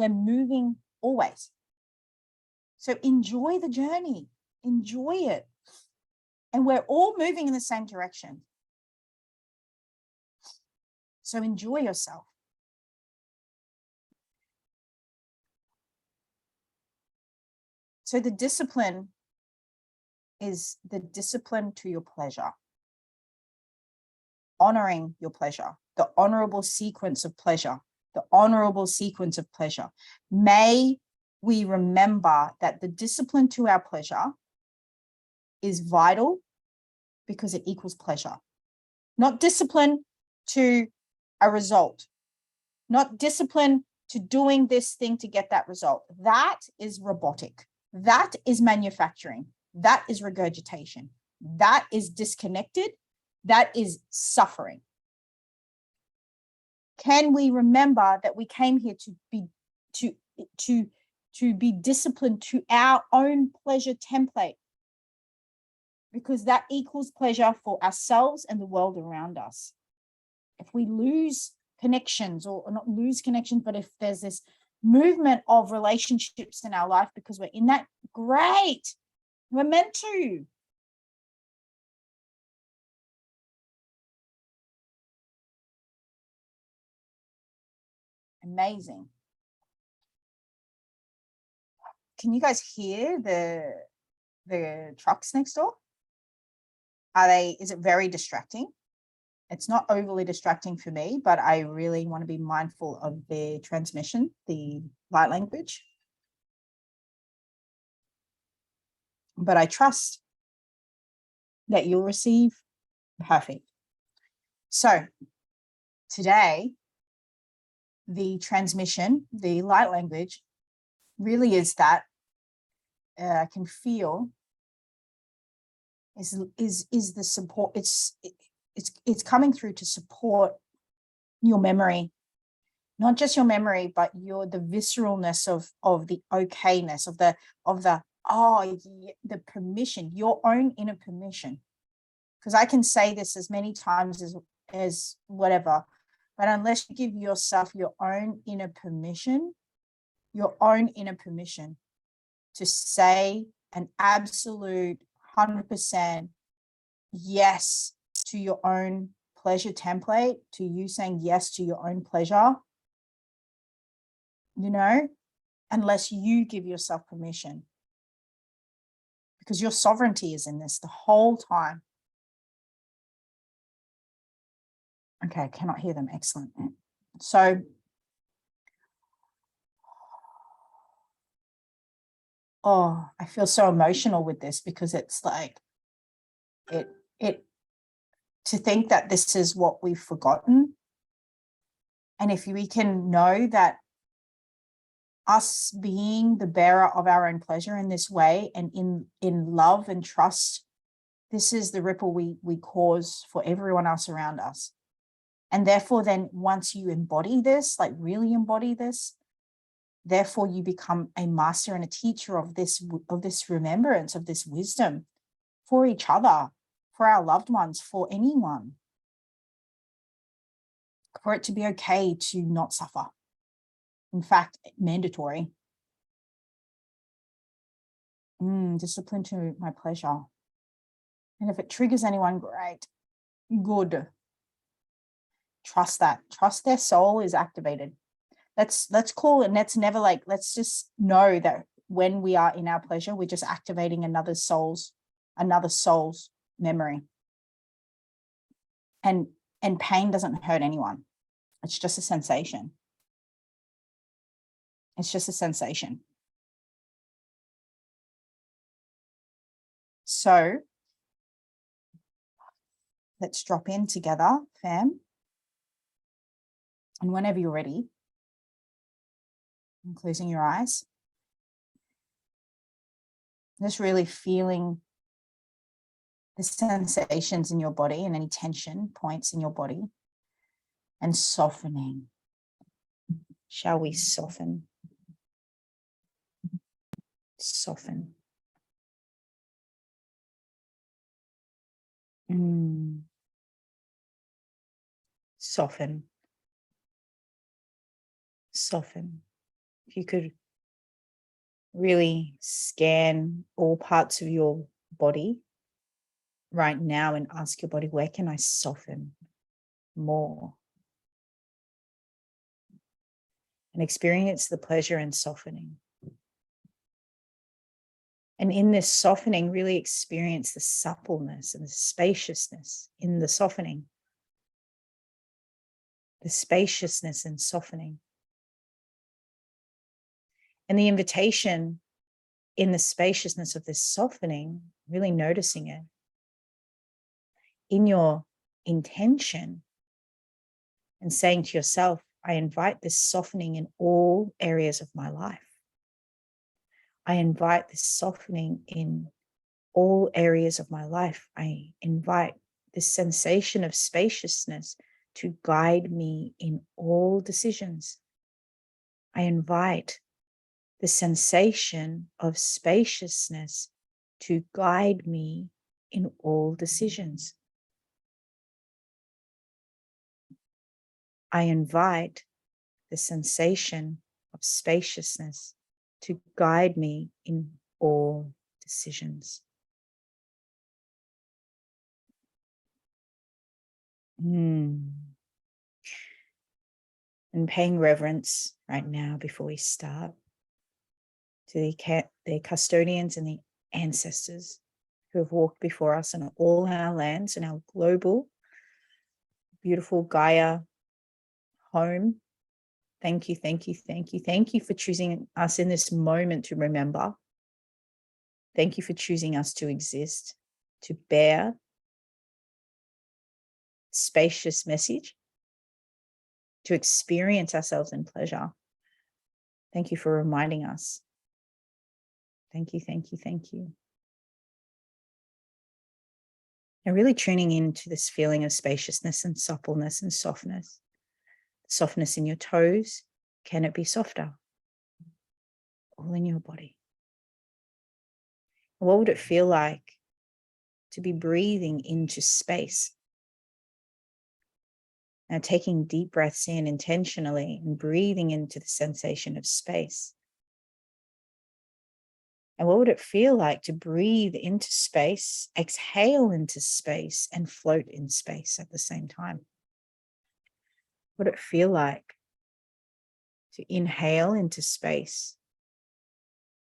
moving always. So enjoy the journey, enjoy it. And we're all moving in the same direction. So enjoy yourself. So the discipline is the discipline to your pleasure. Honoring your pleasure, the honorable sequence of pleasure, May we remember that the discipline to our pleasure is vital because it equals pleasure. Not discipline to a result, not discipline to doing this thing to get that result. That is robotic. That is manufacturing. That is regurgitation. That is disconnected. That is suffering. Can we remember that we came here to be disciplined to our own pleasure template? Because that equals pleasure for ourselves and the world around us. If we lose connections, or not lose connections, but if there's this movement of relationships in our life because we're in that, great. We're meant to. Amazing. Can you guys hear the trucks next door? Is it very distracting? It's not overly distracting for me, but I really want to be mindful of the transmission, the light language. But I trust that you'll receive perfect. So today, the transmission, the light language, really is that I can feel is the support. It's coming through to support your memory, not just your memory, but the visceralness of the okayness of the permission, your own inner permission. Because I can say this as many times as whatever, but unless you give yourself your own inner permission to say an absolute 100% yes to your own pleasure template, to you saying yes to your own pleasure, you know, unless you give yourself permission. Because your sovereignty is in this the whole time. Okay, I cannot hear them. Excellent. So I feel so emotional with this, because it's like it to think that this is what we've forgotten. And if we can know that us being the bearer of our own pleasure in this way, and in love and trust, this is the ripple we cause for everyone else around us. And therefore, then once you embody this, like really embody this, therefore you become a master and a teacher of this remembrance, of this wisdom for each other, for our loved ones, for anyone, for it to be okay to not suffer. In fact, mandatory. Discipline to my pleasure. And if it triggers anyone, great, good. Trust that. Trust their soul is activated. Let's call it, and let's never let's just know that when we are in our pleasure, we're just activating another soul's memory. And pain doesn't hurt anyone. It's just a sensation. It's just a sensation. So let's drop in together, fam. And whenever you're ready, and closing your eyes, just really feeling the sensations in your body and any tension points in your body, and softening. Shall we soften? Soften. Soften. Soften. If you could really scan all parts of your body right now and ask your body, where can I soften more? And experience the pleasure in softening. And in this softening, really experience the suppleness and the spaciousness in the softening. The spaciousness and softening. And the invitation in the spaciousness of this softening, really noticing it. In your intention, and saying to yourself, I invite this softening in all areas of my life. I invite this softening in all areas of my life. I invite this sensation of spaciousness to guide me in all decisions. I invite the sensation of spaciousness to guide me in all decisions. I invite the sensation of spaciousness to guide me in all decisions. And paying reverence right now before we start to the custodians and the ancestors who have walked before us on all our lands and our global, beautiful Gaia home. Thank you, thank you, thank you. Thank you for choosing us in this moment to remember. Thank you for choosing us to exist, to bear spacious message, to experience ourselves in pleasure. Thank you for reminding us. Thank you, thank you, thank you. And really tuning into this feeling of spaciousness and suppleness and softness. Softness in your toes. Can it be softer? All in your body. What would it feel like to be breathing into space? Now taking deep breaths in intentionally and breathing into the sensation of space. And what would it feel like to breathe into space, exhale into space, and float in space at the same time? What would it feel like to inhale into space,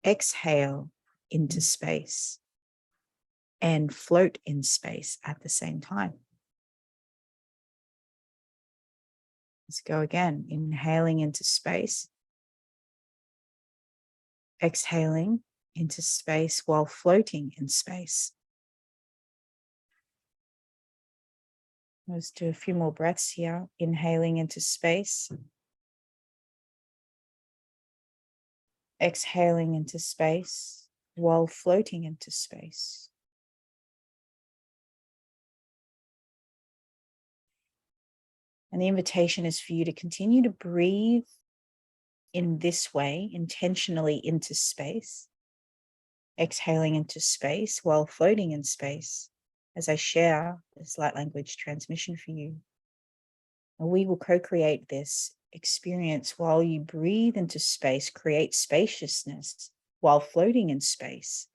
exhale into space, and float in space at the same time? Let's go again. Inhaling into space, exhaling into space while floating in space. Let's do a few more breaths here. Inhaling into space, exhaling into space while floating into space. And the invitation is for you to continue to breathe in this way, intentionally into space, exhaling into space while floating in space, as I share this light language transmission for you. And we will co-create this experience while you breathe into space, create spaciousness while floating in space.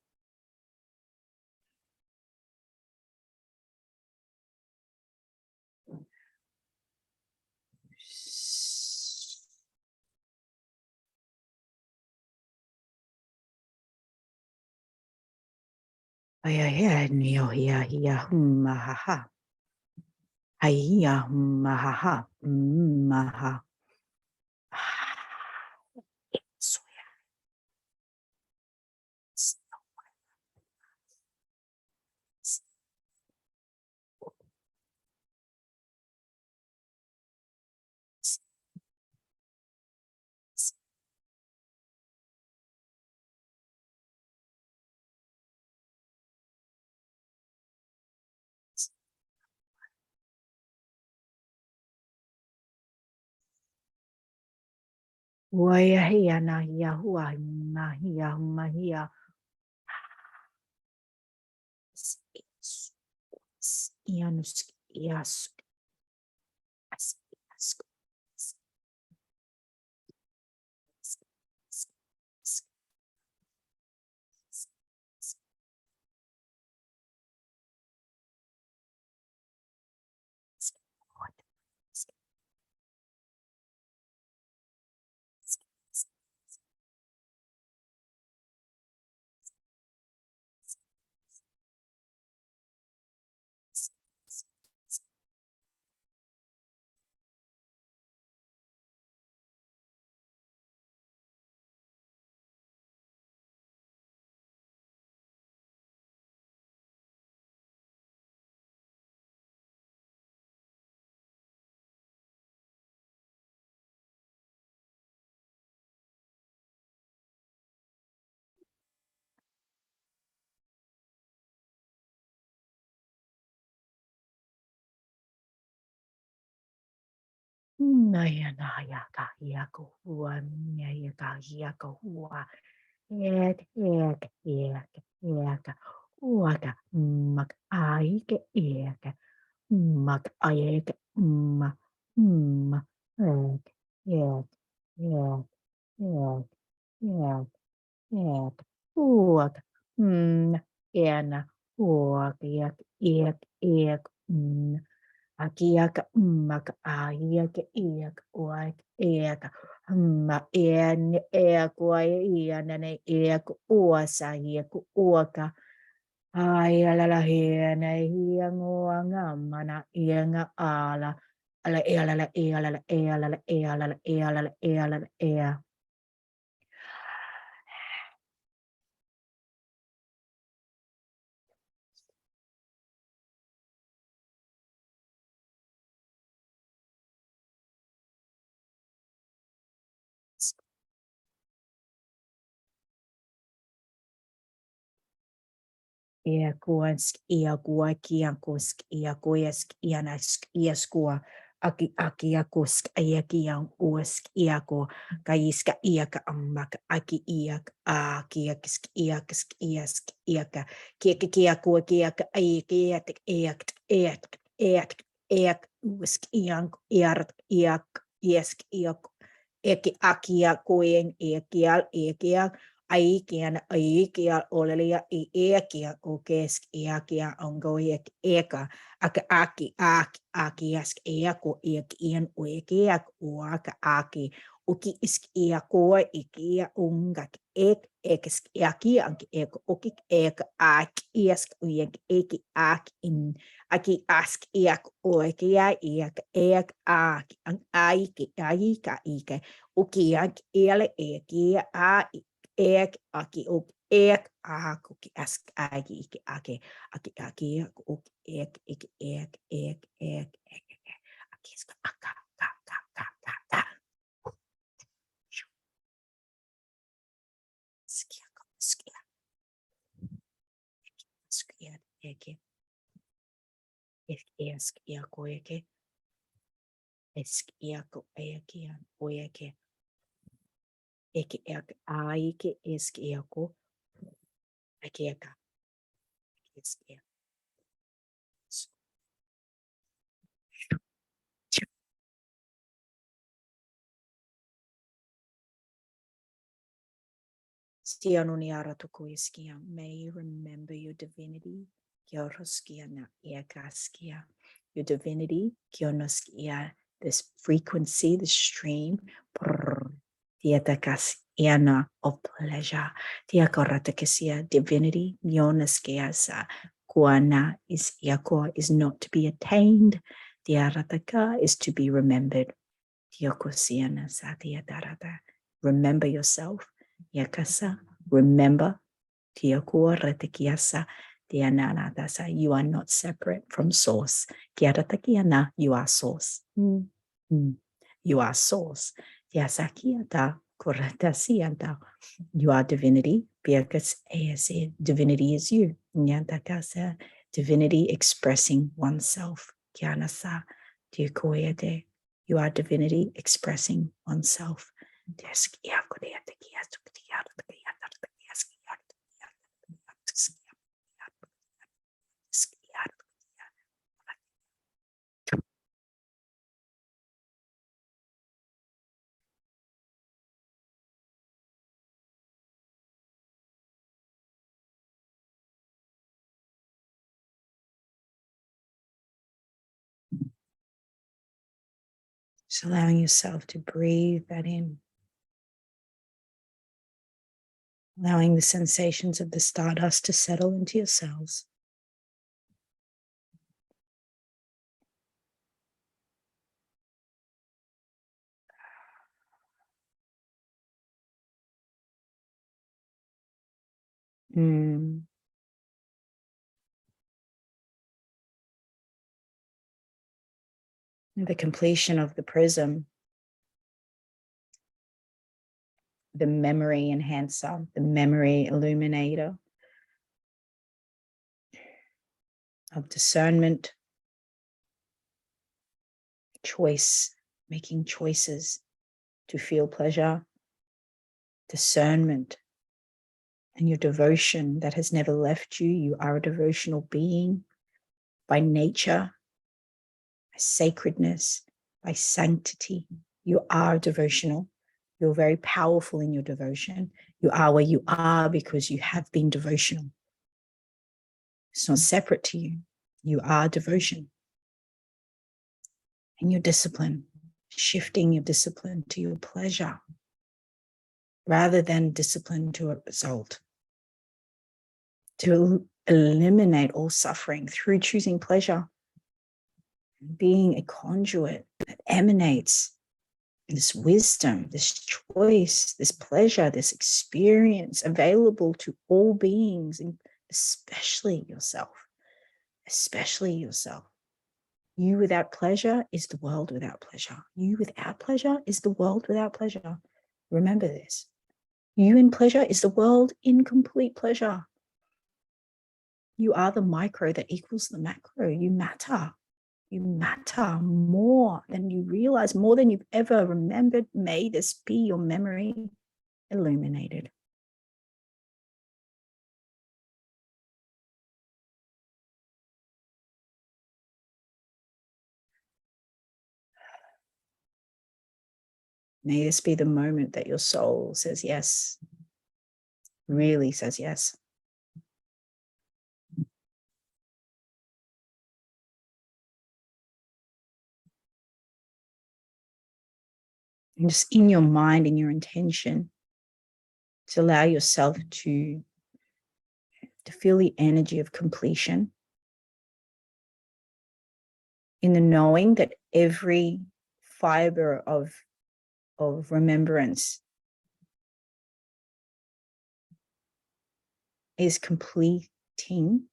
Akiaka maka ayaka iak oak eaka ma en eak oa ianane eak oasa iak oaka ay alala hiana hiangoanga mana ianga ala ealala ealala ealala ealala ealala ealala ea. Iakuask iakuakiakosk iakoyask ianask iaskua akiakosk iakian uask iako kaiska iaka amaka aki iak akiakisk iakisk iask iaka kiakiakua kiaka aikiat iak iak iak iak uask iank iart iak iask iak eki akia koen ekial ekiak aikia olalia ekia okesk ekia ongoiek eka aki ask eako ekian oekiak oaka aki uki isk eakoa ikia ungak ekisk eaki ank ek okik ek ak esk eki ak in aki ask ek oekia ek ak an aika ike ukiak ele eki a ek aki ok ek ak ok ask aki ok ek aki aka skia eke esk eako eke esk eako ekian oeke eke ek aike esk eako eke eka esk eako May you remember your divinity. Your divinity, this frequency, this stream, of pleasure. Divinity, is not to be attained. Is to be remembered. Remember yourself. Yakasa, remember, you are not separate from source. You are source. You are source. You are divinity, because divinity is you. Divinity expressing oneself. You are divinity expressing oneself. Just allowing yourself to breathe that in. Allowing the sensations of the stardust to settle into your cells. The completion of the prism, the memory enhancer, the memory illuminator of discernment, choice, making choices to feel pleasure, discernment, and your devotion that has never left you. You are a devotional being by nature, by sacredness, by sanctity. You are devotional. You're very powerful in your devotion. You are where you are because you have been devotional. It's not separate to you. You are devotion. And your discipline, shifting your discipline to your pleasure rather than discipline to a result. To eliminate all suffering through choosing pleasure. Being a conduit that emanates this wisdom, this choice, this pleasure, this experience available to all beings, and especially yourself. Especially yourself. You without pleasure is the world without pleasure. You without pleasure is the world without pleasure. Remember this. You in pleasure is the world in complete pleasure. You are the micro that equals the macro. You matter. You matter more than you realize, more than you've ever remembered. May this be your memory illuminated. May this be the moment that your soul says yes. really says yes. And just in your mind, in your intention, to allow yourself to feel the energy of completion, in the knowing that every fiber of remembrance is completing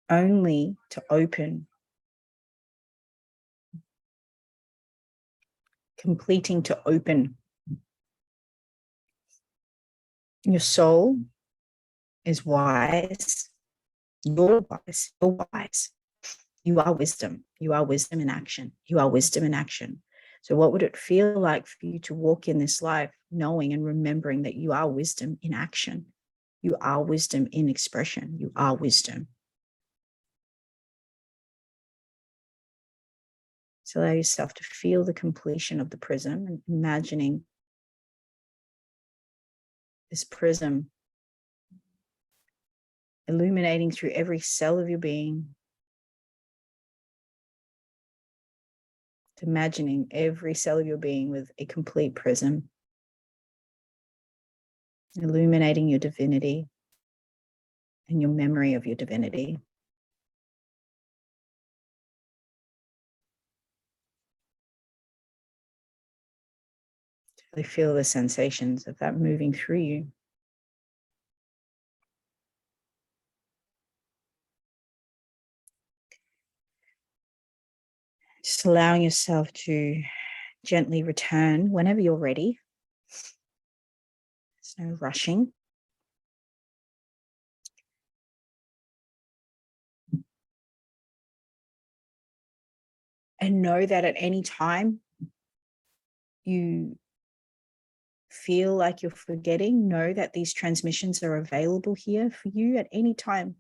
only to open, completing to open. Your soul is wise. You're wise. You're wise. You are wisdom. You are wisdom in action. You are wisdom in action. So what would it feel like for you to walk in this life knowing and remembering that you are wisdom in action? You are wisdom in expression. You are wisdom. So allow yourself to feel the completion of the prism and imagining this prism illuminating through every cell of your being, imagining every cell of your being with a complete prism, illuminating your divinity and your memory of your divinity. Really feel the sensations of that moving through you. Just allowing yourself to gently return whenever you're ready. There's no rushing. And know that at any time you feel like you're forgetting, know that these transmissions are available here for you at any time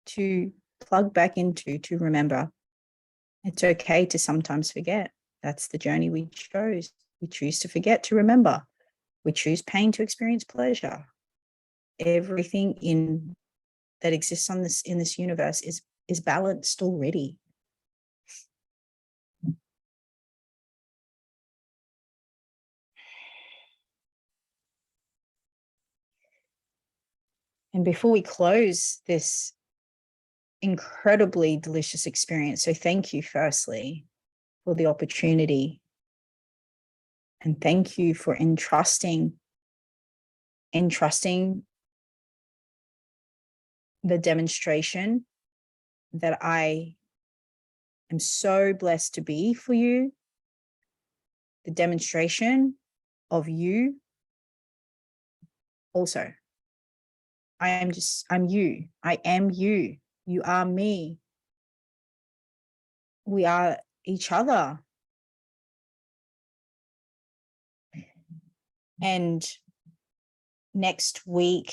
to plug back into, to remember. It's okay to sometimes forget. That's the journey we chose. We choose to forget, to remember. We choose pain to experience pleasure. Everything that exists in this universe is balanced already. And before we close this incredibly delicious experience, so thank you firstly for the opportunity, and thank you for entrusting the demonstration that I am so blessed to be for you, the demonstration of you also. I'm you. I am you. You are me. We are each other. And next week,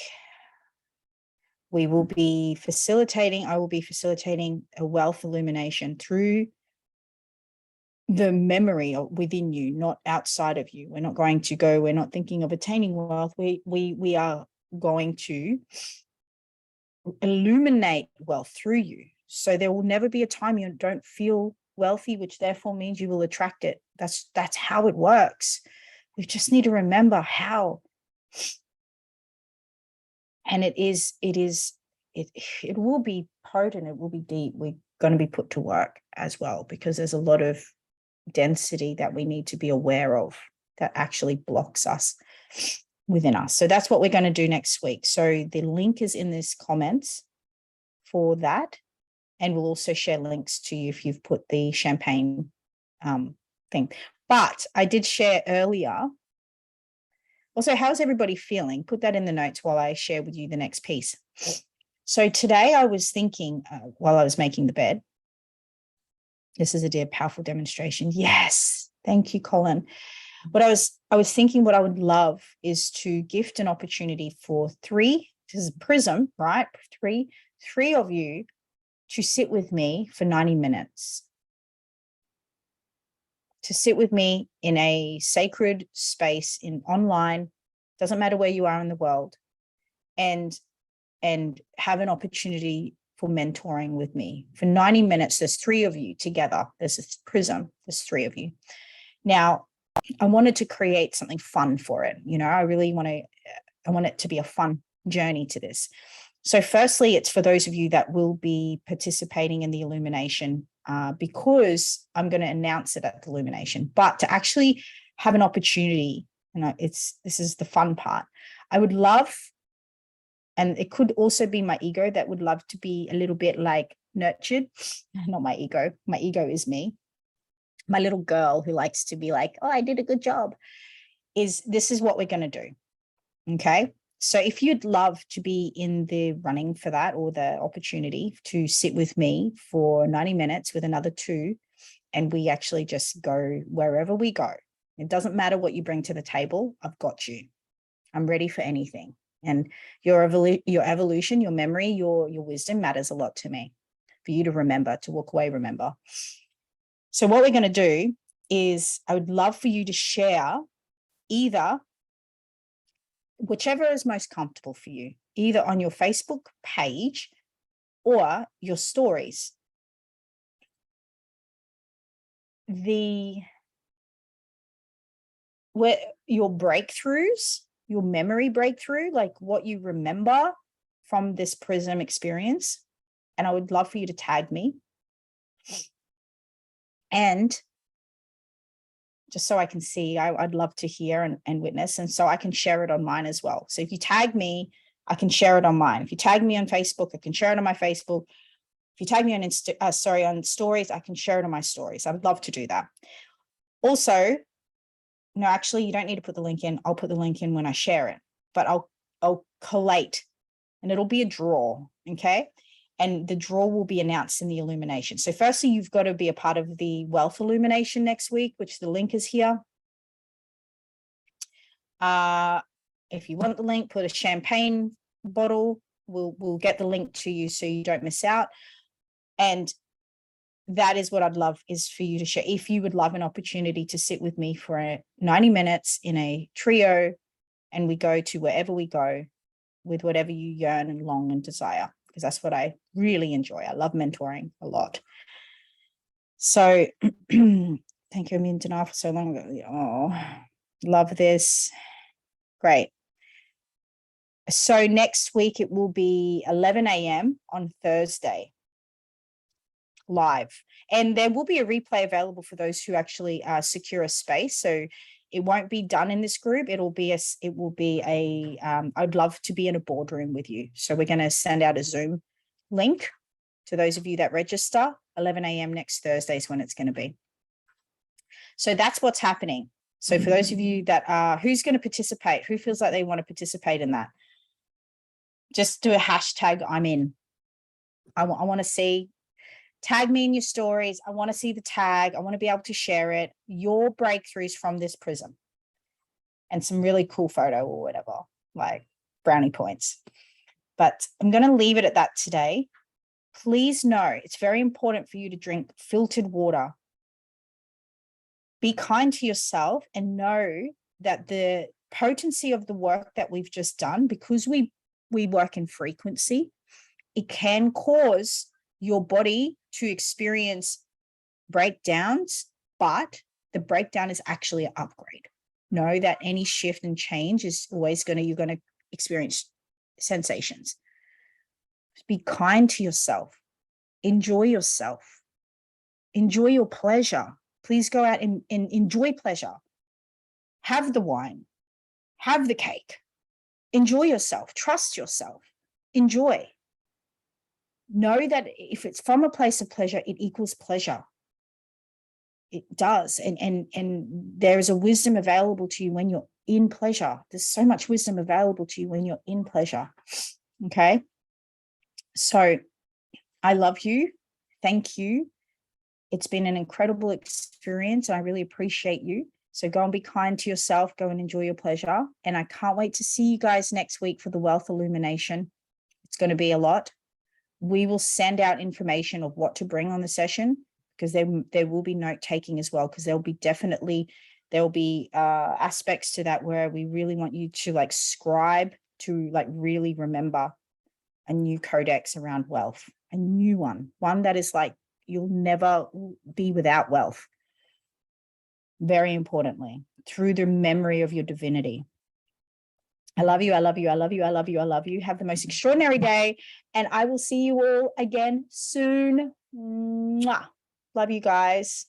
I will be facilitating a wealth illumination through the memory within you, not outside of you. We're not thinking of attaining wealth. We are going to illuminate wealth through you. So there will never be a time you don't feel wealthy, which therefore means you will attract it. That's how it works. We just need to remember how. And it will be potent, it will be deep. We're going to be put to work as well, because there's a lot of density that we need to be aware of that actually blocks us within us. So that's what we're going to do next week. So the link is in this comments for that. And we'll also share links to you if you've put the champagne thing. But I did share earlier. Also, how's everybody feeling? Put that in the notes while I share with you the next piece. So today I was thinking, while I was making the bed, this is a powerful demonstration. Yes. Thank you, Colin. But I was thinking what I would love is to gift an opportunity for this is Prism, right? Three of you to sit with me for 90 minutes. To sit with me in a sacred space online doesn't matter where you are in the world, and have an opportunity for mentoring with me for 90 minutes. There's 3 of you together. There's a prism. There's 3 of you. Now, I wanted to create something fun for it. You know, I want it to be a fun journey to this. So firstly, it's for those of you that will be participating in the Illumination, because I'm going to announce it at the Illumination, but to actually have an opportunity, this is the fun part. I would love, and it could also be my ego that would love to be a little bit like nurtured, not my ego. My ego is me. My little girl who likes to be like, oh, I did a good job. This is what we're going to do. Okay. So if you'd love to be in the running for that, or the opportunity to sit with me for 90 minutes with another 2, and we actually just go wherever we go. It doesn't matter what you bring to the table. I've got you. I'm ready for anything. And your evolution, your memory, your wisdom matters a lot to me, for you to remember, to walk away, remember. So what we're going to do is, I would love for you to share either, whichever is most comfortable for you, either on your Facebook page or your stories. Where your breakthroughs, your memory breakthrough, like what you remember from this Prism experience. And I would love for you to tag me. And just so I can see, I'd love to hear and witness. And so I can share it on mine as well. So if you tag me, I can share it on mine. If you tag me on Facebook, I can share it on my Facebook. If you tag me on on stories, I can share it on my stories. I would love to do that. Also, no, actually, you don't need to put the link in. I'll put the link in when I share it, but I'll collate, and it'll be a draw. Okay. And the draw will be announced in the Illumination. So firstly, you've got to be a part of the Wealth Illumination next week, which the link is here. If you want the link, put a champagne bottle. We'll get the link to you so you don't miss out. And that is what I'd love, is for you to share. If you would love an opportunity to sit with me for 90 minutes in a trio, and we go to wherever we go with whatever you yearn and long and desire, because that's what I really enjoy. I love mentoring a lot. So thank you, Mindanao, for so long ago. Oh, love this. Great. So next week it will be 11 a.m. on Thursday, live. And there will be a replay available for those who actually secure a space. So it won't be done in this group. I'd love to be in a boardroom with you. So we're going to send out a Zoom link to those of you that register. 11 a.m. next Thursday is when it's going to be. So that's what's happening. So for those of you that who's going to participate, who feels like they want to participate in that, just do a hashtag I'm in. I want to see, tag me in your stories. I want to see the tag. I want to be able to share it, your breakthroughs from this prism, and some really cool photo or whatever, like brownie points. But I'm going to leave it at that today. Please know it's very important for you to drink filtered water. Be kind to yourself, and know that the potency of the work that we've just done, because we work in frequency, it can cause your body to experience breakdowns, but the breakdown is actually an upgrade. Know that any shift and change is always you're going to experience sensations. Be kind to yourself. Enjoy yourself. Enjoy your pleasure. Please go out and enjoy pleasure. Have the wine. Have the cake. Enjoy yourself. Trust yourself. Enjoy. Know that if it's from a place of pleasure, it equals pleasure. It does. And there is a wisdom available to you when you're in pleasure. There's so much wisdom available to you when you're in pleasure. Okay. So I love you. Thank you. It's been an incredible experience. I really appreciate you. So go and be kind to yourself. Go and enjoy your pleasure. And I can't wait to see you guys next week for the Wealth Illumination. It's going to be a lot. We will send out information of what to bring on the session, because there will be note taking as well, because there'll be definitely There will be aspects to that where we really want you to like scribe, to like really remember a new codex around wealth, a new one that is like, you'll never be without wealth. Very importantly, through the memory of your divinity. I love you. I love you. I love you. I love you. I love you. Have the most extraordinary day. And I will see you all again soon. Mwah. Love you guys.